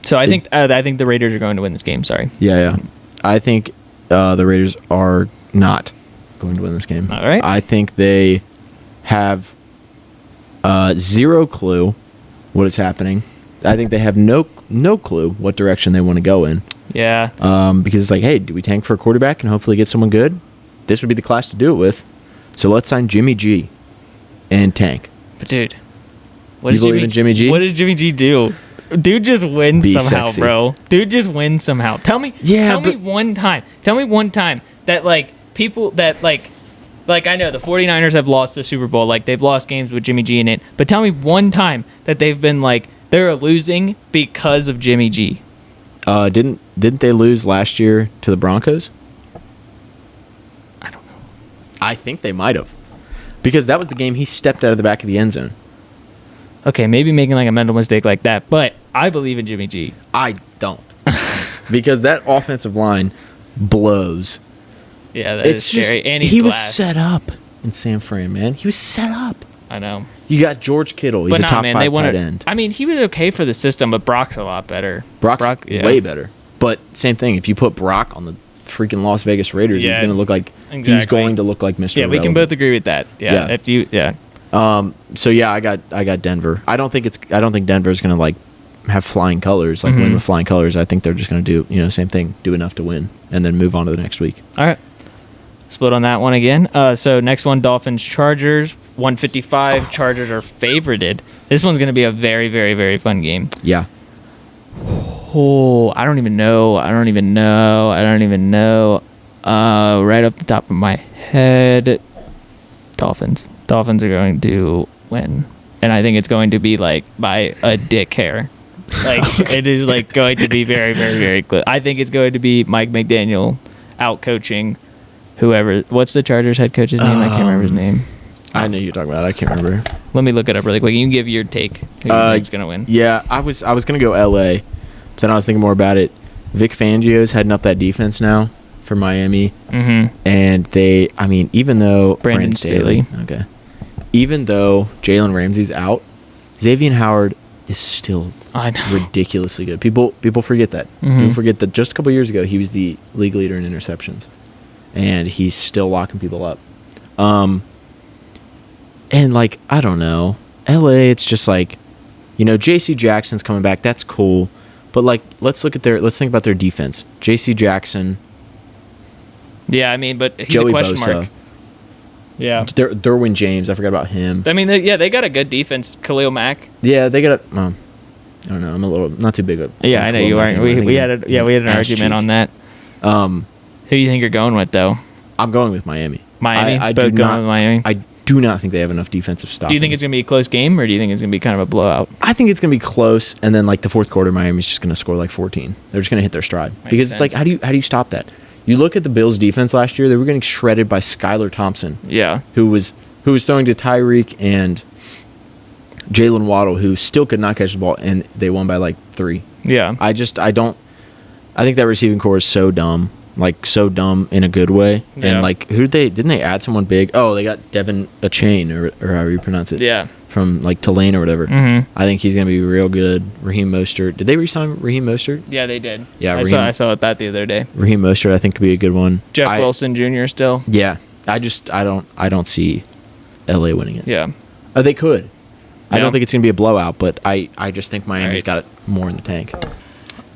[SPEAKER 2] So I think the Raiders are going to win this game. Sorry.
[SPEAKER 1] Yeah. I think the Raiders are not going to win this game.
[SPEAKER 2] All right.
[SPEAKER 1] I think they have zero clue what is happening. I think they have no clue what direction they want to go in.
[SPEAKER 2] Yeah.
[SPEAKER 1] Because it's like, hey, do we tank for a quarterback and hopefully get someone good? This would be the class to do it with. So let's sign Jimmy G and tank.
[SPEAKER 2] But dude,
[SPEAKER 1] you believe in Jimmy G?
[SPEAKER 2] What does Jimmy G do? Dude just wins somehow,
[SPEAKER 1] sexy.
[SPEAKER 2] bro. Dude just wins somehow. Tell me one time that people that I know the 49ers have lost the Super Bowl, they've lost games with Jimmy G in it, but tell me one time that they've been they're losing because of Jimmy G.
[SPEAKER 1] Didn't they lose last year to the Broncos?
[SPEAKER 2] I don't know.
[SPEAKER 1] I think they might have. Because that was the game he stepped out of the back of the end zone.
[SPEAKER 2] Okay, maybe making a mental mistake like that, but I believe in Jimmy G.
[SPEAKER 1] I don't. Because that offensive line blows.
[SPEAKER 2] Yeah, that's scary. And
[SPEAKER 1] he was
[SPEAKER 2] glass.
[SPEAKER 1] set up in San Fran, man. He was set up.
[SPEAKER 2] I know.
[SPEAKER 1] You got George Kittle. He's a top 5 tight end.
[SPEAKER 2] I mean, he was okay for the system, but Brock's a lot better.
[SPEAKER 1] Brock's way better. But same thing. If you put Brock on the freaking Las Vegas Raiders, he's going to look like he's going to look like Mr.
[SPEAKER 2] Yeah, we can both agree with that. Yeah.
[SPEAKER 1] So yeah, I got Denver. I don't think Denver's going to have flying colors, win with flying colors. I think they're just going to do, same thing, do enough to win and then move on to the next week.
[SPEAKER 2] All right. Split on that one again. So next one, Dolphins Chargers 155. Chargers are favorited. This one's going to be a very, very, very fun game.
[SPEAKER 1] Yeah.
[SPEAKER 2] Oh, I don't even know. Right off the top of my head, Dolphins are going to win. and I think it's going to be like by a dick hair. Like it is like going to be very, very, very close. I think it's going to be Mike McDaniel out coaching whoever. What's the Chargers head coach's name? I can't remember his name.
[SPEAKER 1] I know you're talking about. I can't remember.
[SPEAKER 2] Let me look it up really quick. You can give your take. Who you think's gonna win?
[SPEAKER 1] Yeah, I was gonna go LA, but then I was thinking more about it. Vic Fangio's heading up that defense now for Miami, and even though
[SPEAKER 2] Brandon Staley,
[SPEAKER 1] okay, even though Jalen Ramsey's out, Xavier Howard is still ridiculously good. People forget that. People forget that just a couple years ago he was the league leader in interceptions, and he's still locking people up. And like I don't know, LA. It's just like, J.C. Jackson's coming back. That's cool, but like let's think about their defense. J.C. Jackson.
[SPEAKER 2] Yeah, but he's
[SPEAKER 1] Joey
[SPEAKER 2] a question
[SPEAKER 1] Bosa.
[SPEAKER 2] mark. Yeah.
[SPEAKER 1] Derwin James. I forgot about him.
[SPEAKER 2] They got a good defense. Khalil Mack.
[SPEAKER 1] Yeah, they got a. I don't know. I'm a little not too big of.
[SPEAKER 2] Yeah, I know you aren't. We had an argument on that. Who do you think you're going with though?
[SPEAKER 1] I'm going with Miami.
[SPEAKER 2] Miami.
[SPEAKER 1] I
[SPEAKER 2] Both
[SPEAKER 1] do
[SPEAKER 2] going
[SPEAKER 1] not.
[SPEAKER 2] with Miami.
[SPEAKER 1] I do not think they have enough defensive stop.
[SPEAKER 2] Do you think it's gonna be a close game, or do you think it's gonna be kind of a blowout?
[SPEAKER 1] I think it's gonna be close, and then like the fourth quarter, Miami's just gonna score like 14. They're just gonna hit their stride because it's like how do you stop that? You look at the Bills' defense last year; they were getting shredded by Skylar Thompson.
[SPEAKER 2] Yeah,
[SPEAKER 1] who was throwing to Tyreek and Jalen Waddle, who still could not catch the ball, and they won by like 3.
[SPEAKER 2] Yeah,
[SPEAKER 1] I think that receiving core is so dumb. Like so dumb in a good way.
[SPEAKER 2] Yeah.
[SPEAKER 1] And like didn't they add someone big? Oh, they got Devin Achane or however you pronounce it.
[SPEAKER 2] Yeah.
[SPEAKER 1] From like Tulane or whatever. I think he's gonna be real good. Raheem Mostert. Did they re-sign Raheem Mostert?
[SPEAKER 2] Yeah, they did.
[SPEAKER 1] Yeah,
[SPEAKER 2] I saw that the other day.
[SPEAKER 1] Raheem Mostert I think could be a good one.
[SPEAKER 2] Jeff Wilson Jr. still.
[SPEAKER 1] Yeah. I don't see LA winning it.
[SPEAKER 2] Yeah.
[SPEAKER 1] They could. I
[SPEAKER 2] Yeah.
[SPEAKER 1] don't think it's gonna be a blowout, but I just think Miami's got it more in the tank.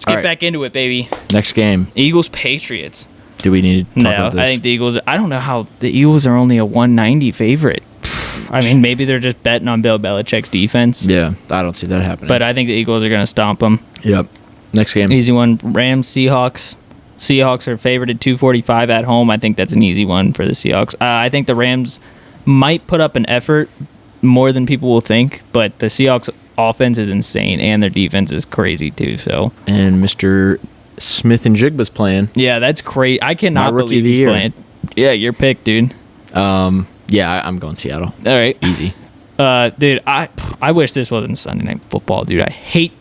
[SPEAKER 2] Let's get back into it, baby.
[SPEAKER 1] Next game.
[SPEAKER 2] Eagles Patriots.
[SPEAKER 1] Do we need to talk about this?
[SPEAKER 2] I think the Eagles. I don't know how the Eagles are only a 190 favorite. Maybe they're just betting on Bill Belichick's defense.
[SPEAKER 1] Yeah, I don't see that happening.
[SPEAKER 2] But I think the Eagles are going to stomp them.
[SPEAKER 1] Yep. Next game.
[SPEAKER 2] Easy one. Rams Seahawks. Seahawks are favored at 245 at home. I think that's an easy one for the Seahawks. I think the Rams might put up an effort more than people will think, but the Seahawks offense is insane and their defense is crazy too. So.
[SPEAKER 1] And Mr. Smith and Jigba's playing.
[SPEAKER 2] Yeah, that's crazy. I cannot believe he's playing. Yeah, your pick, dude.
[SPEAKER 1] Yeah, I'm going Seattle.
[SPEAKER 2] All right,
[SPEAKER 1] easy.
[SPEAKER 2] Dude, I wish this wasn't Sunday Night Football, dude. I think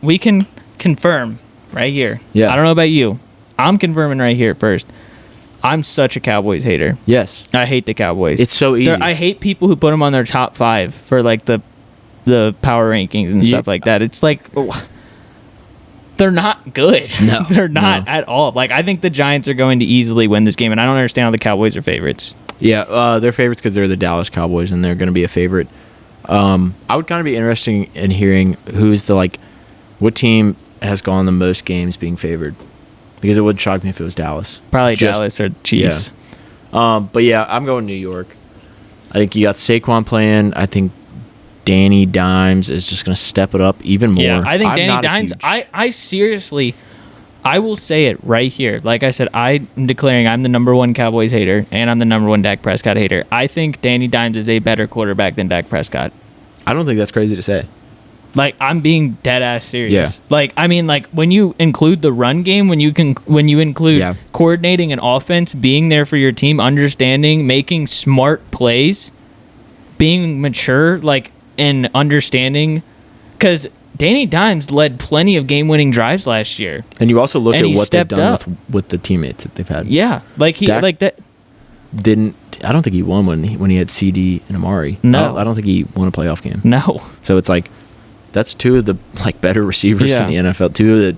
[SPEAKER 2] we can confirm right here.
[SPEAKER 1] Yeah.
[SPEAKER 2] I don't know about you. I'm confirming right here first. I'm such a Cowboys hater.
[SPEAKER 1] Yes.
[SPEAKER 2] I hate the Cowboys.
[SPEAKER 1] It's so easy.
[SPEAKER 2] I hate people who put them on their top 5 for like the power rankings and stuff like that. It's like they're not good.
[SPEAKER 1] No.
[SPEAKER 2] They're not at all. Like I think the Giants are going to easily win this game, and I don't understand how the Cowboys are favorites.
[SPEAKER 1] Yeah, they're favorites because they're the Dallas Cowboys, and they're going to be a favorite. I would kind of be interested in hearing what team has gone the most games being favored, because it would shock me if it was Dallas.
[SPEAKER 2] Probably Dallas or Chiefs.
[SPEAKER 1] Yeah. But yeah, I'm going New York. I think you got Saquon playing. I think Danny Dimes is just going to step it up even more.
[SPEAKER 2] Yeah, I think Danny Dimes, I seriously, I will say it right here. Like I said, I'm declaring I'm the number 1 Cowboys hater, and I'm the number 1 Dak Prescott hater. I think Danny Dimes is a better quarterback than Dak Prescott.
[SPEAKER 1] I don't think that's crazy to say.
[SPEAKER 2] Like, I'm being dead ass serious.
[SPEAKER 1] Yeah.
[SPEAKER 2] When you include the run game, when you include coordinating an offense, being there for your team, understanding, making smart plays, being mature, and understanding, because Danny Dimes led plenty of game-winning drives last year.
[SPEAKER 1] And you also look
[SPEAKER 2] at
[SPEAKER 1] what they've done with the teammates that they've had.
[SPEAKER 2] Yeah, Dak
[SPEAKER 1] I don't think he won when he had CD and Amari.
[SPEAKER 2] No,
[SPEAKER 1] I don't think he won a playoff game.
[SPEAKER 2] No.
[SPEAKER 1] So it's like that's 2 of the better receivers in the NFL. 2 of the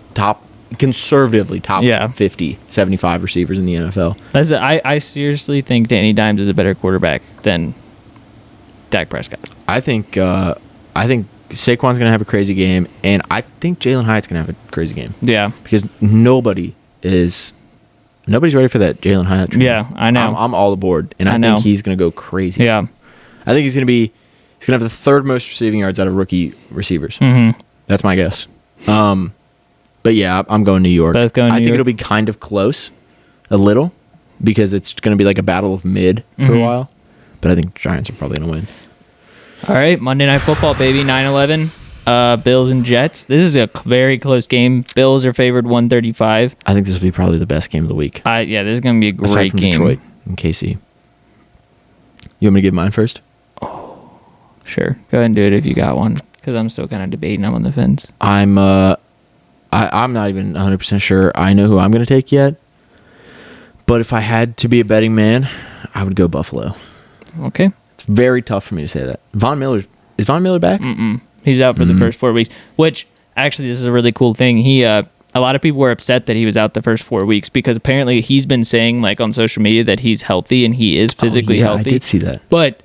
[SPEAKER 1] conservatively top 50, 75 receivers in the NFL.
[SPEAKER 2] I seriously think Danny Dimes is a better quarterback than Dak Prescott.
[SPEAKER 1] I think Saquon's gonna have a crazy game, and I think Jalen Hyatt's gonna have a crazy game.
[SPEAKER 2] Yeah,
[SPEAKER 1] because nobody's ready for that Jalen Hyatt train.
[SPEAKER 2] Yeah, I know.
[SPEAKER 1] I'm all aboard, and I think he's gonna go crazy.
[SPEAKER 2] Yeah,
[SPEAKER 1] I think he's gonna have the 3rd most receiving yards out of rookie receivers.
[SPEAKER 2] Mm-hmm.
[SPEAKER 1] That's my guess. But yeah, I'm going New York.
[SPEAKER 2] Both going New York.
[SPEAKER 1] I think it'll be kind of close, a little, because it's gonna be like a battle of mid for a while. but I think Giants are probably going to win.
[SPEAKER 2] All right, Monday Night Football, baby, 9-11. Bills and Jets. This is a very close game. Bills are favored 135.
[SPEAKER 1] I think this will be probably the best game of the week.
[SPEAKER 2] Yeah, this is going to be a great
[SPEAKER 1] Aside from
[SPEAKER 2] game.
[SPEAKER 1] Detroit and KC. You want me to give mine first?
[SPEAKER 2] Sure. Go ahead and do it if you got one, because I'm still kind of debating. I'm on the fence.
[SPEAKER 1] I'm not even 100% sure I know who I'm going to take yet. But if I had to be a betting man, I would go Buffalo.
[SPEAKER 2] Okay.
[SPEAKER 1] It's very tough for me to say that. Is Von Miller back?
[SPEAKER 2] Mm-mm. He's out for the first 4 weeks, which actually this is a really cool thing. A lot of people were upset that he was out the first 4 weeks because apparently he's been saying like on social media that he's healthy and he is physically healthy.
[SPEAKER 1] I did see that.
[SPEAKER 2] But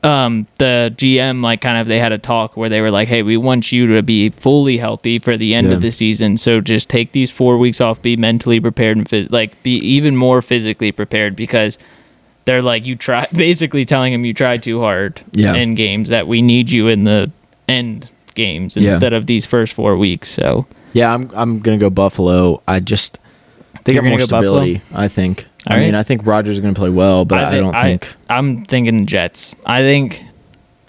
[SPEAKER 2] the GM like kind of they had a talk where they were like, "Hey, we want you to be fully healthy for the end of the season. So just take these 4 weeks off, be mentally prepared and be even more physically prepared because." They're like basically telling him you tried too hard in games that we need you in the end games instead of these first 4 weeks. So
[SPEAKER 1] yeah, I'm gonna go Buffalo. I just they got more stability. Buffalo? I think. I mean, I think Rodgers is gonna play well, but I don't think.
[SPEAKER 2] I'm thinking Jets. I think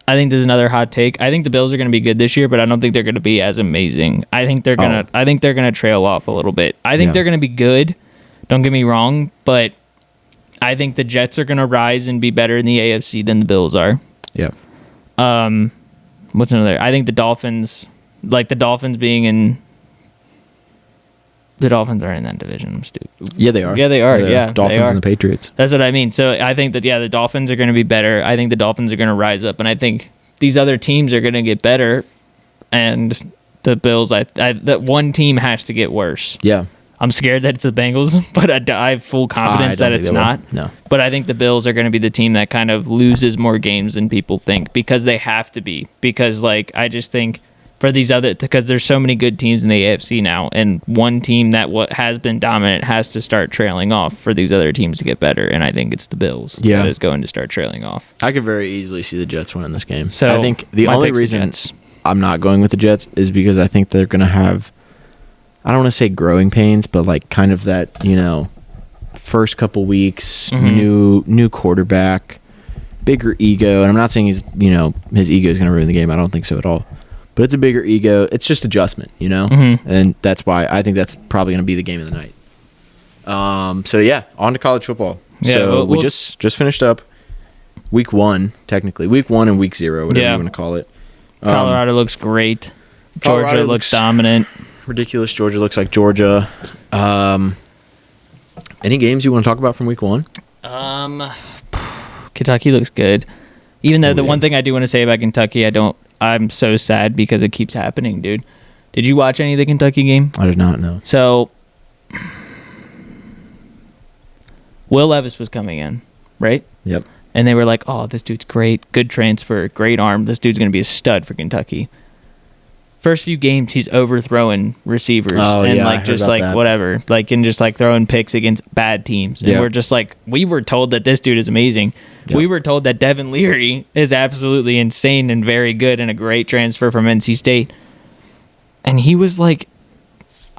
[SPEAKER 2] this is another hot take. I think the Bills are gonna be good this year, but I don't think they're gonna be as amazing. I think they're gonna trail off a little bit. I think they're gonna be good. Don't get me wrong, but. I think the Jets are going to rise and be better in the AFC than the Bills are.
[SPEAKER 1] Yeah.
[SPEAKER 2] What's another? I think the Dolphins being in... The Dolphins are in that division. I'm stupid.
[SPEAKER 1] Yeah, they are.
[SPEAKER 2] Yeah, they are. Yeah,
[SPEAKER 1] Dolphins and the Patriots.
[SPEAKER 2] That's what I mean. So I think that, the Dolphins are going to be better. I think the Dolphins are going to rise up. And I think these other teams are going to get better. And the Bills, that one team has to get worse.
[SPEAKER 1] Yeah.
[SPEAKER 2] I'm scared that it's the Bengals, but I have full confidence that it's not.
[SPEAKER 1] No.
[SPEAKER 2] But I think the Bills are going to be the team that kind of loses more games than people think because they have to be. Because, I just think for these because there's so many good teams in the AFC now, and one team that has been dominant has to start trailing off for these other teams to get better, and I think it's the Bills that is going to start trailing off.
[SPEAKER 1] I could very easily see the Jets winning this game.
[SPEAKER 2] So
[SPEAKER 1] I think the only reason I'm not going with the Jets is because I think they're going to have... I don't want to say growing pains, but kind of that, first couple weeks, new quarterback, bigger ego. And I'm not saying his ego is going to ruin the game. I don't think so at all. But it's a bigger ego. It's just adjustment, And that's why I think that's probably going to be the game of the night. So yeah, on to college football. Yeah, so we just finished up week 1, technically. Week 1 and week 0, whatever you want to call it.
[SPEAKER 2] Colorado looks great. Georgia looks dominant.
[SPEAKER 1] Ridiculous. Georgia looks like Georgia. Any games you want to talk about from week 1?
[SPEAKER 2] Kentucky looks good. Even though one thing I do want to say about Kentucky, I'm so sad because it keeps happening, dude. Did you watch any of the Kentucky game?
[SPEAKER 1] I did not know.
[SPEAKER 2] So Will Levis was coming in, right?
[SPEAKER 1] Yep.
[SPEAKER 2] And they were like, "Oh, this dude's great. Good transfer, great arm. This dude's going to be a stud for Kentucky." First few games, he's overthrowing receivers whatever, and just throwing picks against bad teams. And we're just we were told that this dude is amazing. Yep. We were told that Devin Leary is absolutely insane and very good and a great transfer from NC State. And he was hold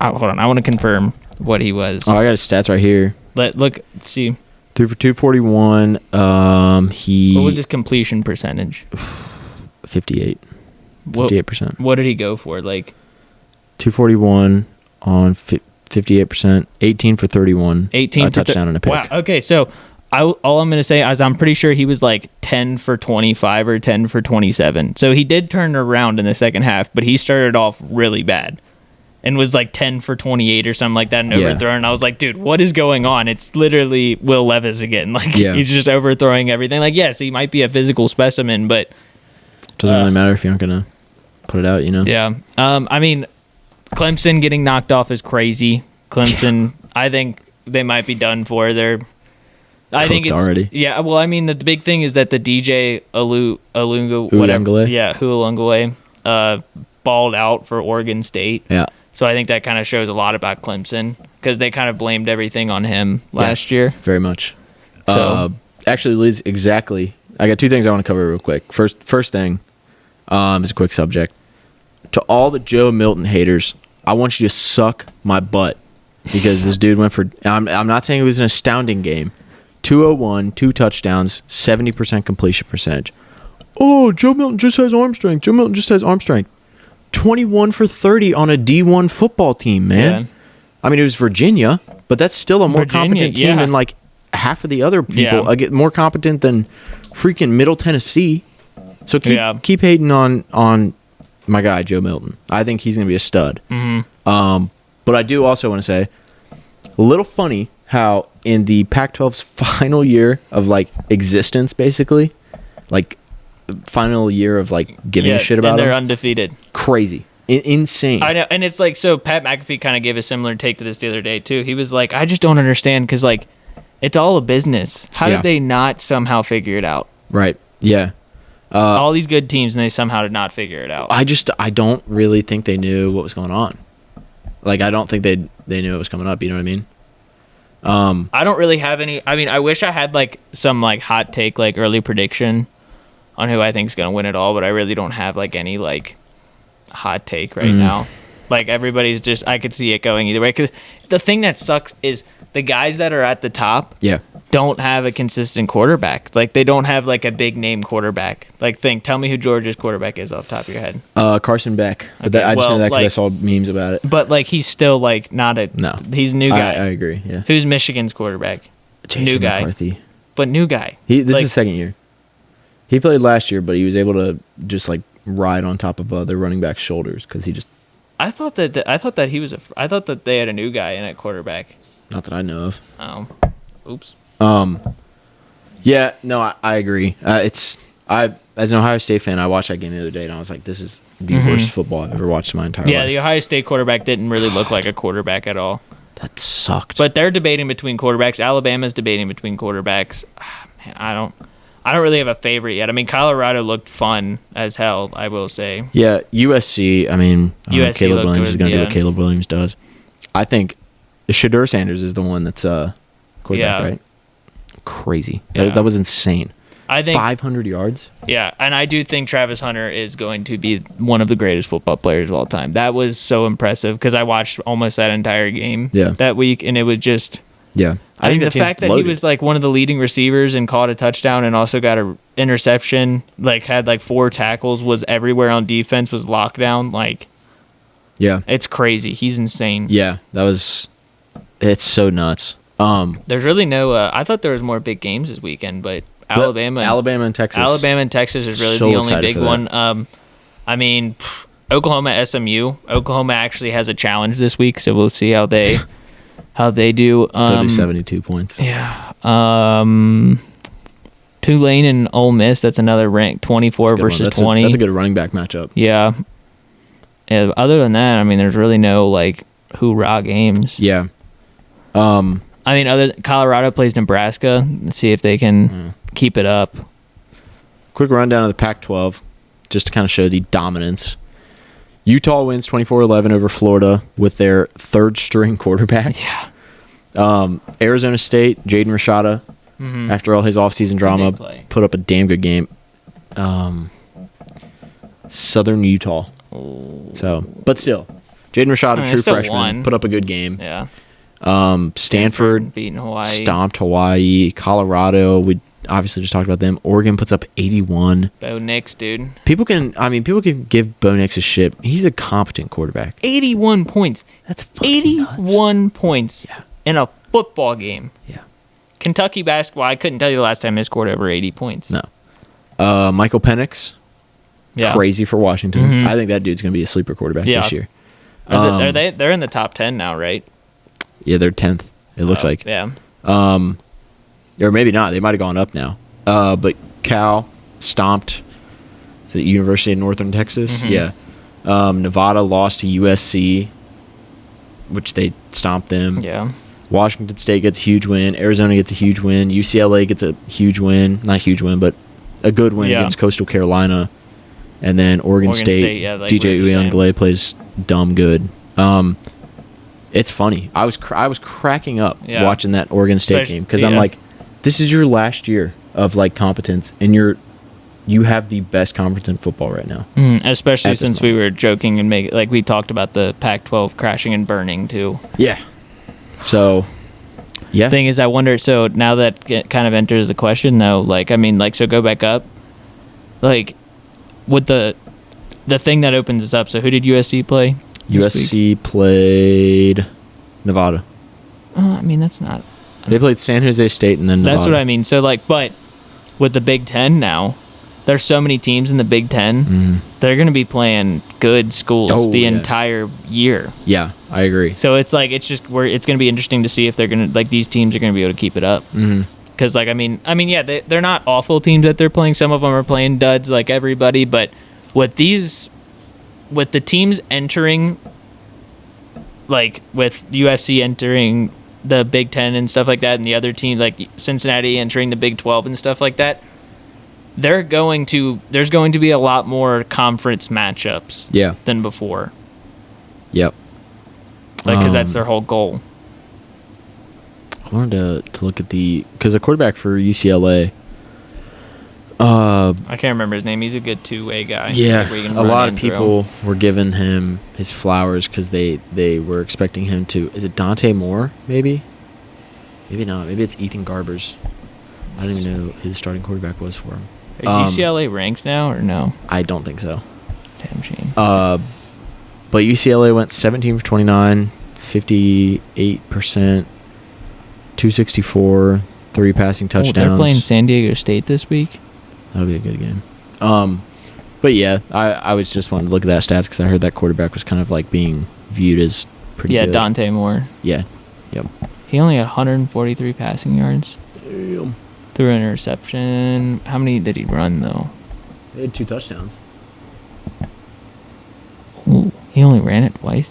[SPEAKER 2] on, I want to confirm what he was.
[SPEAKER 1] Oh, I got his stats right here.
[SPEAKER 2] Let's see.
[SPEAKER 1] 3 for 241.
[SPEAKER 2] What was his completion percentage?
[SPEAKER 1] 58. 58%.
[SPEAKER 2] What did he go for?
[SPEAKER 1] 241 on 58%, 18 for 31.
[SPEAKER 2] 18
[SPEAKER 1] a touchdown and a pick.
[SPEAKER 2] Wow. Okay, so all I'm going to say is I'm pretty sure he was 10 for 25 or 10 for 27. So he did turn around in the second half, but he started off really bad and was 10 for 28 or something like that and overthrown. And I was like, dude, what is going on? It's literally Will Levis again. He's just overthrowing everything. Yes, he might be a physical specimen, but...
[SPEAKER 1] Doesn't really matter if you aren't going to put it out,
[SPEAKER 2] Yeah. I mean, Clemson getting knocked off is crazy. Clemson, I think they might be done for. I think it's
[SPEAKER 1] already.
[SPEAKER 2] Yeah, well, I mean, the big thing is that the DJ Uiagalelei, balled out for Oregon State.
[SPEAKER 1] Yeah.
[SPEAKER 2] So I think that kind of shows a lot about Clemson because they kind of blamed everything on him last year.
[SPEAKER 1] Very much.
[SPEAKER 2] So
[SPEAKER 1] actually, Liz, exactly. I got 2 things I want to cover real quick. First thing is a quick subject. To all the Joe Milton haters, I want you to suck my butt because this dude went for. I'm not saying it was an astounding game. 201, 2 touchdowns, 70% completion percentage. Oh, Joe Milton just has arm strength. 21 for 30 on a D1 football team, man.
[SPEAKER 2] Yeah.
[SPEAKER 1] I mean, it was Virginia, but that's still a more competent team than like half of the other people.
[SPEAKER 2] Yeah.
[SPEAKER 1] More competent than freaking Middle Tennessee. So keep hating on my guy Joe Milton. I think he's gonna be a stud.
[SPEAKER 2] Mm-hmm.
[SPEAKER 1] But I do also want to say, a little funny how in the Pac-12's final year of like existence, basically, like final year of like giving a shit about
[SPEAKER 2] and they're
[SPEAKER 1] them,
[SPEAKER 2] undefeated.
[SPEAKER 1] Crazy, insane.
[SPEAKER 2] I know, and it's like, so Pat McAfee kind of gave a similar take to this the other day too. He was like, I just don't understand because like it's all a business. How did they not somehow figure it out?
[SPEAKER 1] Right. Yeah.
[SPEAKER 2] All these good teams, and they somehow did not figure it out.
[SPEAKER 1] I don't really think they knew what was going on. Like, I don't think they knew it was coming up. You know what I mean?
[SPEAKER 2] I don't really have any. I mean, I wish I had like some like hot take, like early prediction on who I think is gonna win it all, but I really don't have like any like hot take right now. Like everybody's just, I could see it going either way. Because the thing that sucks is the guys that are at the top don't have a consistent quarterback. Like they don't have like a big name quarterback. Like tell me who Georgia's quarterback is off the top of your head.
[SPEAKER 1] Carson Beck. But I just know that because I saw memes about it.
[SPEAKER 2] But like he's still like not a,
[SPEAKER 1] no.
[SPEAKER 2] He's a new guy.
[SPEAKER 1] I agree. Yeah.
[SPEAKER 2] Who's Michigan's quarterback?
[SPEAKER 1] Jason
[SPEAKER 2] new guy.
[SPEAKER 1] McCarthy.
[SPEAKER 2] But new guy.
[SPEAKER 1] This is his second year. He played last year, but he was able to just like ride on top of the running back's shoulders because he just.
[SPEAKER 2] I thought that they had a new guy in at quarterback.
[SPEAKER 1] Not that I know of.
[SPEAKER 2] Oops.
[SPEAKER 1] Yeah, no, I agree. As an Ohio State fan, I watched that game the other day, and I was like, this is the worst football I've ever watched in my entire life.
[SPEAKER 2] Yeah, the Ohio State quarterback didn't really look like a quarterback at all.
[SPEAKER 1] That sucked.
[SPEAKER 2] But they're debating between quarterbacks. Alabama's debating between quarterbacks. Man, I don't really have a favorite yet. I mean, Colorado looked fun as hell, I will say.
[SPEAKER 1] Yeah, USC, I mean,
[SPEAKER 2] USC
[SPEAKER 1] Caleb Williams is going to do
[SPEAKER 2] yeah.
[SPEAKER 1] what Caleb Williams does. I think Shedeur Sanders is the one that's quarterback, right? Crazy.
[SPEAKER 2] Yeah.
[SPEAKER 1] That was insane.
[SPEAKER 2] I think
[SPEAKER 1] 500 yards?
[SPEAKER 2] Yeah, and I do think Travis Hunter is going to be one of the greatest football players of all time. That was so impressive because I watched almost that entire game that week, and it was just...
[SPEAKER 1] Yeah.
[SPEAKER 2] I think the fact that he was like one of the leading receivers and caught a touchdown and also got an interception, like had like 4 tackles, was everywhere on defense, was lockdown, like...
[SPEAKER 1] Yeah.
[SPEAKER 2] It's crazy. He's insane.
[SPEAKER 1] Yeah, it's so nuts.
[SPEAKER 2] There's really no... I thought there was more big games this weekend, but Alabama and Texas is really the only big one. I mean, Oklahoma, SMU. Oklahoma actually has a challenge this week, so we'll see how they do.
[SPEAKER 1] They'll do 72 points.
[SPEAKER 2] Yeah. Tulane and Ole Miss. That's another rank 24 versus 20.
[SPEAKER 1] That's a good running back matchup.
[SPEAKER 2] Yeah. Other than that, I mean, there's really no like hoorah games.
[SPEAKER 1] Yeah.
[SPEAKER 2] I mean, Colorado plays Nebraska. Let's see if they can keep it up.
[SPEAKER 1] Quick rundown of the Pac-12, just to kind of show the dominance. Utah wins 24-11 over Florida with their third-string quarterback.
[SPEAKER 2] Yeah.
[SPEAKER 1] Arizona State, Jaden Rashada, after all his offseason drama, put up a damn good game. Southern Utah. So, but still, Jaden Rashada, true freshman, put up a good game.
[SPEAKER 2] Yeah.
[SPEAKER 1] Stanford
[SPEAKER 2] beating Hawaii.
[SPEAKER 1] Stomped Hawaii. Colorado, we obviously just talked about them. Oregon puts up 81.
[SPEAKER 2] Bo Nix, dude.
[SPEAKER 1] People can give Bo Nix a shit. He's a competent quarterback.
[SPEAKER 2] 81 points.
[SPEAKER 1] That's fucking
[SPEAKER 2] 81
[SPEAKER 1] nuts.
[SPEAKER 2] Points in a football game.
[SPEAKER 1] Yeah.
[SPEAKER 2] Kentucky basketball, I couldn't tell you the last time they scored over 80 points.
[SPEAKER 1] No. Michael Penix.
[SPEAKER 2] Yeah.
[SPEAKER 1] Crazy for Washington. I think that dude's going to be a sleeper quarterback this year.
[SPEAKER 2] They're in the top 10 now, right?
[SPEAKER 1] Yeah, they're 10th. It looks like.
[SPEAKER 2] Yeah.
[SPEAKER 1] Or maybe not. They might have gone up now. But Cal stomped the University of Northern Texas. Yeah. Nevada lost to USC, which they stomped them.
[SPEAKER 2] Yeah.
[SPEAKER 1] Washington State gets a huge win. Arizona gets a huge win. UCLA gets a huge win. Not a huge win, but a good win against Coastal Carolina. And then Oregon State DJ Uiagalelei plays dumb good. It's funny. I was cracking up watching that Oregon State game because I'm like, this is your last year of like competence, and you have the best conference in football right now.
[SPEAKER 2] Especially since we were joking and we talked about the Pac-12 crashing and burning too.
[SPEAKER 1] Yeah. So Yeah.
[SPEAKER 2] Thing is, I wonder. So now that kind of enters the question, though. Like, I mean, like, so go back up. Like, with the thing that opens us up. So who did USC play?
[SPEAKER 1] USC played Nevada.
[SPEAKER 2] I mean, that's not.
[SPEAKER 1] They played San Jose State and then Nevada.
[SPEAKER 2] That's what I mean. So, like, but with the Big Ten now, there's so many teams in the Big Ten.
[SPEAKER 1] Mm-hmm.
[SPEAKER 2] They're going to be playing good schools the
[SPEAKER 1] yeah.
[SPEAKER 2] entire year.
[SPEAKER 1] Yeah, I agree.
[SPEAKER 2] So it's like it's going to be interesting to see if they're going to, like, these teams are going to be able to keep it up. Because like I mean yeah, they're not awful teams that they're playing. Some of them are playing duds like everybody, but with the teams entering, like with UFC entering the Big Ten and stuff like that, and the other team like Cincinnati entering the Big 12 and stuff like that, there's going to be a lot more conference matchups than before.
[SPEAKER 1] Yep.
[SPEAKER 2] Like, because that's their whole goal.
[SPEAKER 1] I wanted to look at because the quarterback for UCLA.
[SPEAKER 2] I can't remember his name. He's a good two-way guy.
[SPEAKER 1] Yeah,
[SPEAKER 2] like,
[SPEAKER 1] a lot of people were giving him his flowers because they were expecting him to. Is it Dante Moore? Maybe not. Maybe it's Ethan Garbers. I don't even know who the starting quarterback was for him.
[SPEAKER 2] Is UCLA ranked now or no?
[SPEAKER 1] I don't think so.
[SPEAKER 2] Damn shame.
[SPEAKER 1] But UCLA went 17 for 29, 58%, 264, 3 passing touchdowns.
[SPEAKER 2] They're playing San Diego State this week.
[SPEAKER 1] That'll be a good game. But yeah, I was just wanting to look at that stats because I heard that quarterback was kind of like being viewed as pretty good.
[SPEAKER 2] Yeah, Dante Moore.
[SPEAKER 1] Yeah. Yep.
[SPEAKER 2] He only had 143 passing yards.
[SPEAKER 1] Damn.
[SPEAKER 2] Threw an interception. How many did he run, though?
[SPEAKER 1] They had 2 touchdowns.
[SPEAKER 2] Ooh, he only ran it twice.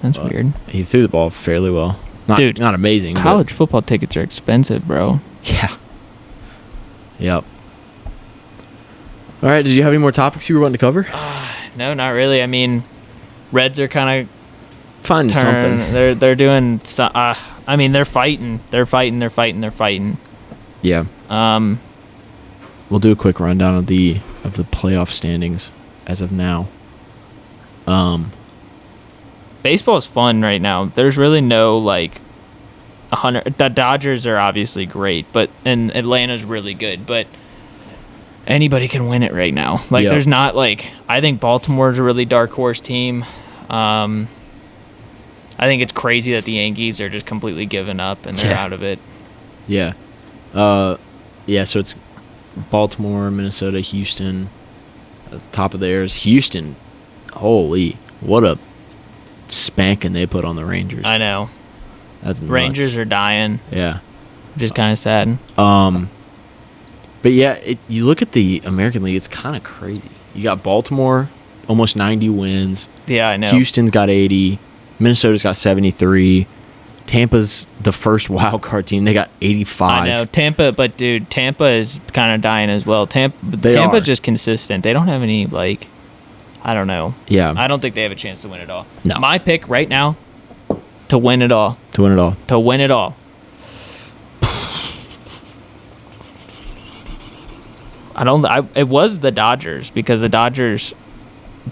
[SPEAKER 2] That's weird.
[SPEAKER 1] He threw the ball fairly well.
[SPEAKER 2] Dude,
[SPEAKER 1] not amazing.
[SPEAKER 2] College football tickets are expensive, bro.
[SPEAKER 1] Yeah. Yep. All right, did you have any more topics you were wanting to cover?
[SPEAKER 2] No, not really. I mean, Reds are kind of
[SPEAKER 1] finding something.
[SPEAKER 2] They're doing. I mean, they're fighting. They're fighting.
[SPEAKER 1] Yeah. We'll do a quick rundown of the playoff standings as of now.
[SPEAKER 2] Baseball's fun right now. There's really no like 100. The Dodgers are obviously great, and Atlanta's really good, but anybody can win it right now. Like, there's not like, I think Baltimore's a really dark horse team. I think it's crazy that the Yankees are just completely giving up and they're out of it.
[SPEAKER 1] Yeah. So it's Baltimore, Minnesota, Houston. At the top of theirs. Houston, holy, what a spanking they put on the Rangers.
[SPEAKER 2] I know.
[SPEAKER 1] That's nuts.
[SPEAKER 2] Rangers are dying.
[SPEAKER 1] Yeah.
[SPEAKER 2] Which is kind of sad.
[SPEAKER 1] But yeah, you look at the American League, it's kind of crazy. You got Baltimore, almost 90 wins.
[SPEAKER 2] Yeah, I know.
[SPEAKER 1] Houston's got 80. Minnesota's got 73. Tampa's the first wild card team. They got 85.
[SPEAKER 2] I know. Tampa is kind of dying as well. Tampa's just consistent. They don't have any, like, I don't know.
[SPEAKER 1] Yeah.
[SPEAKER 2] I don't think they have a chance to win it all.
[SPEAKER 1] No.
[SPEAKER 2] My pick right now, to win it all.
[SPEAKER 1] To win it all.
[SPEAKER 2] It was the Dodgers, because the Dodgers,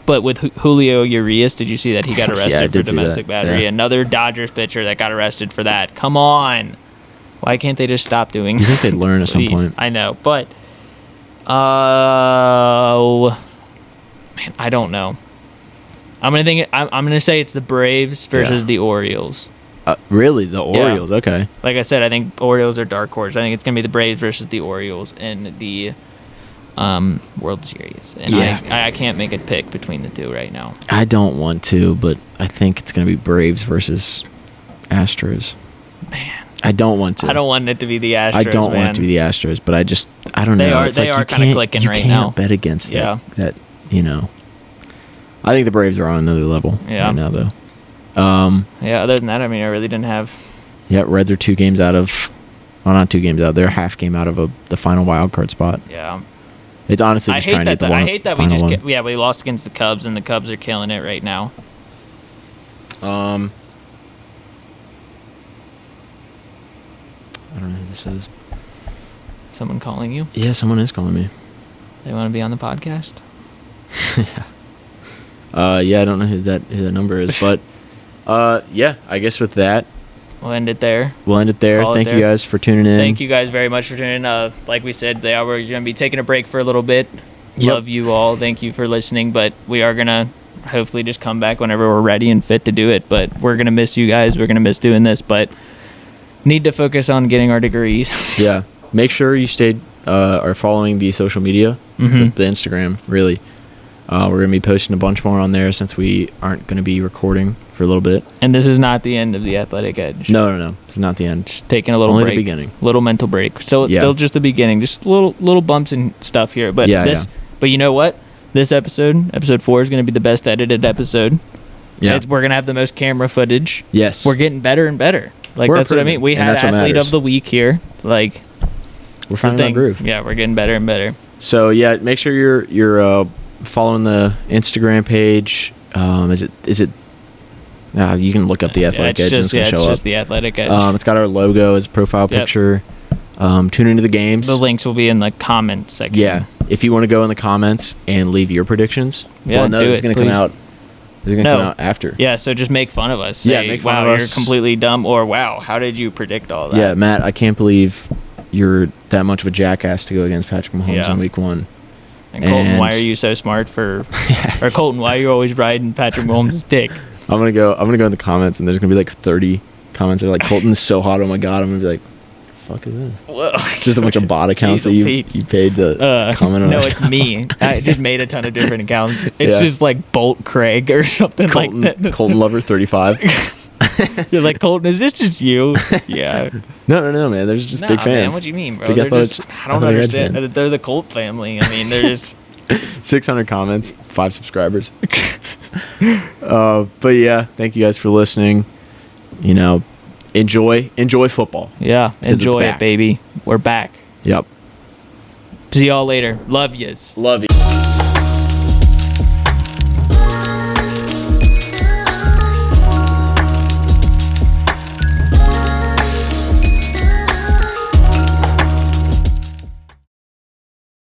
[SPEAKER 2] but with Julio Urias, did you see that he got arrested for domestic battery?
[SPEAKER 1] Yeah.
[SPEAKER 2] Another Dodgers pitcher that got arrested for that. Come on. Why can't they just stop doing
[SPEAKER 1] You think they'd learn at some point?
[SPEAKER 2] I know, but man, I don't know. I'm gonna say it's the Braves versus the Orioles.
[SPEAKER 1] Really? The Orioles?
[SPEAKER 2] Yeah.
[SPEAKER 1] Okay.
[SPEAKER 2] Like I said, I think Orioles are dark horse. I think it's gonna be the Braves versus the Orioles in the World Series. And I can't make a pick between the two right now.
[SPEAKER 1] I don't want to, but I think it's going to be Braves versus Astros.
[SPEAKER 2] Man.
[SPEAKER 1] I don't want to.
[SPEAKER 2] I don't want it to be the Astros,
[SPEAKER 1] I don't want it to be the Astros, but I don't know.
[SPEAKER 2] They are kind of clicking right now.
[SPEAKER 1] You can't bet against that, you know. I think the Braves are on another level right now, though.
[SPEAKER 2] Other than that, I mean, I really didn't have...
[SPEAKER 1] Yeah, Reds are 2 games out of... Well, not 2 games out. They're a half game out of the final wild card spot.
[SPEAKER 2] Yeah.
[SPEAKER 1] It's honestly just trying to get the one.
[SPEAKER 2] I hate that we lost against the Cubs, and the Cubs are killing it right now.
[SPEAKER 1] I don't know who this is.
[SPEAKER 2] Someone calling you?
[SPEAKER 1] Yeah, someone is calling me.
[SPEAKER 2] They want to be on the podcast?
[SPEAKER 1] Yeah. I don't know who that number is, but yeah, I guess with that,
[SPEAKER 2] We'll end it there.
[SPEAKER 1] Call it Thank you guys for tuning in.
[SPEAKER 2] Thank you guys very much for tuning in. Like we said, we're going to be taking a break for a little bit.
[SPEAKER 1] Yep.
[SPEAKER 2] Love you all. Thank you for listening. But we are going to hopefully just come back whenever we're ready and fit to do it. But we're going to miss you guys. We're going to miss doing this. But need to focus on getting our degrees.
[SPEAKER 1] Yeah. Make sure you are following the social media, the Instagram, really. We're going to be posting a bunch more on there since we aren't going to be recording for a little bit.
[SPEAKER 2] And this is not the end of the Athletic Edge.
[SPEAKER 1] No. It's not the end.
[SPEAKER 2] Just taking a little
[SPEAKER 1] Only
[SPEAKER 2] break.
[SPEAKER 1] the beginning.
[SPEAKER 2] Little mental break. So it's still just the beginning. Just little bumps and stuff here. But But you know what? This episode 4, is going to be the best edited episode. Yeah. We're going to have the most camera footage.
[SPEAKER 1] Yes.
[SPEAKER 2] We're getting better and better. That's what I mean. We had Athlete of the Week here. We're
[SPEAKER 1] finding our groove.
[SPEAKER 2] Yeah, we're getting better and better.
[SPEAKER 1] So, yeah, make sure you're following the Instagram page. Is it? You can look up the Athletic Edge and it's going to show up. It's just
[SPEAKER 2] the Athletic Edge.
[SPEAKER 1] It's got our logo as a profile picture. Tune into the games.
[SPEAKER 2] The links will be in the comments section.
[SPEAKER 1] Yeah, if you want to go in the comments and leave your predictions.
[SPEAKER 2] Yeah,
[SPEAKER 1] it's going to come out. It's going to come out after.
[SPEAKER 2] Yeah, so just make fun of us. Say,
[SPEAKER 1] make fun of us.
[SPEAKER 2] You're completely dumb, or wow, how did you predict all that?
[SPEAKER 1] Yeah, Matt, I can't believe you're that much of a jackass to go against Patrick Mahomes in week 1.
[SPEAKER 2] And Colton, why are you so smart for? Or Colton, why are you always riding Patrick Mahomes' dick?
[SPEAKER 1] I'm gonna go in the comments, and there's gonna be like 30 comments that are like, Colton's so hot. Oh my god! I'm gonna be like, what the fuck is this?
[SPEAKER 2] Whoa.
[SPEAKER 1] Just a bunch of bot accounts that you paid to comment on.
[SPEAKER 2] No, it's me. I just made a ton of different accounts. It's just like Bolt Craig or something like that.
[SPEAKER 1] Colton Lover 35.
[SPEAKER 2] You're like, Colton, is this just you? Yeah.
[SPEAKER 1] No, man. There's just big fans.
[SPEAKER 2] Man, what do you mean, bro? I don't understand. They're the Colt family. I mean, they're just
[SPEAKER 1] 600 comments, 5 subscribers. But yeah, thank you guys for listening. Enjoy football.
[SPEAKER 2] Yeah, enjoy it, baby. We're back.
[SPEAKER 1] Yep.
[SPEAKER 2] See y'all later. Love yous.
[SPEAKER 1] Love you.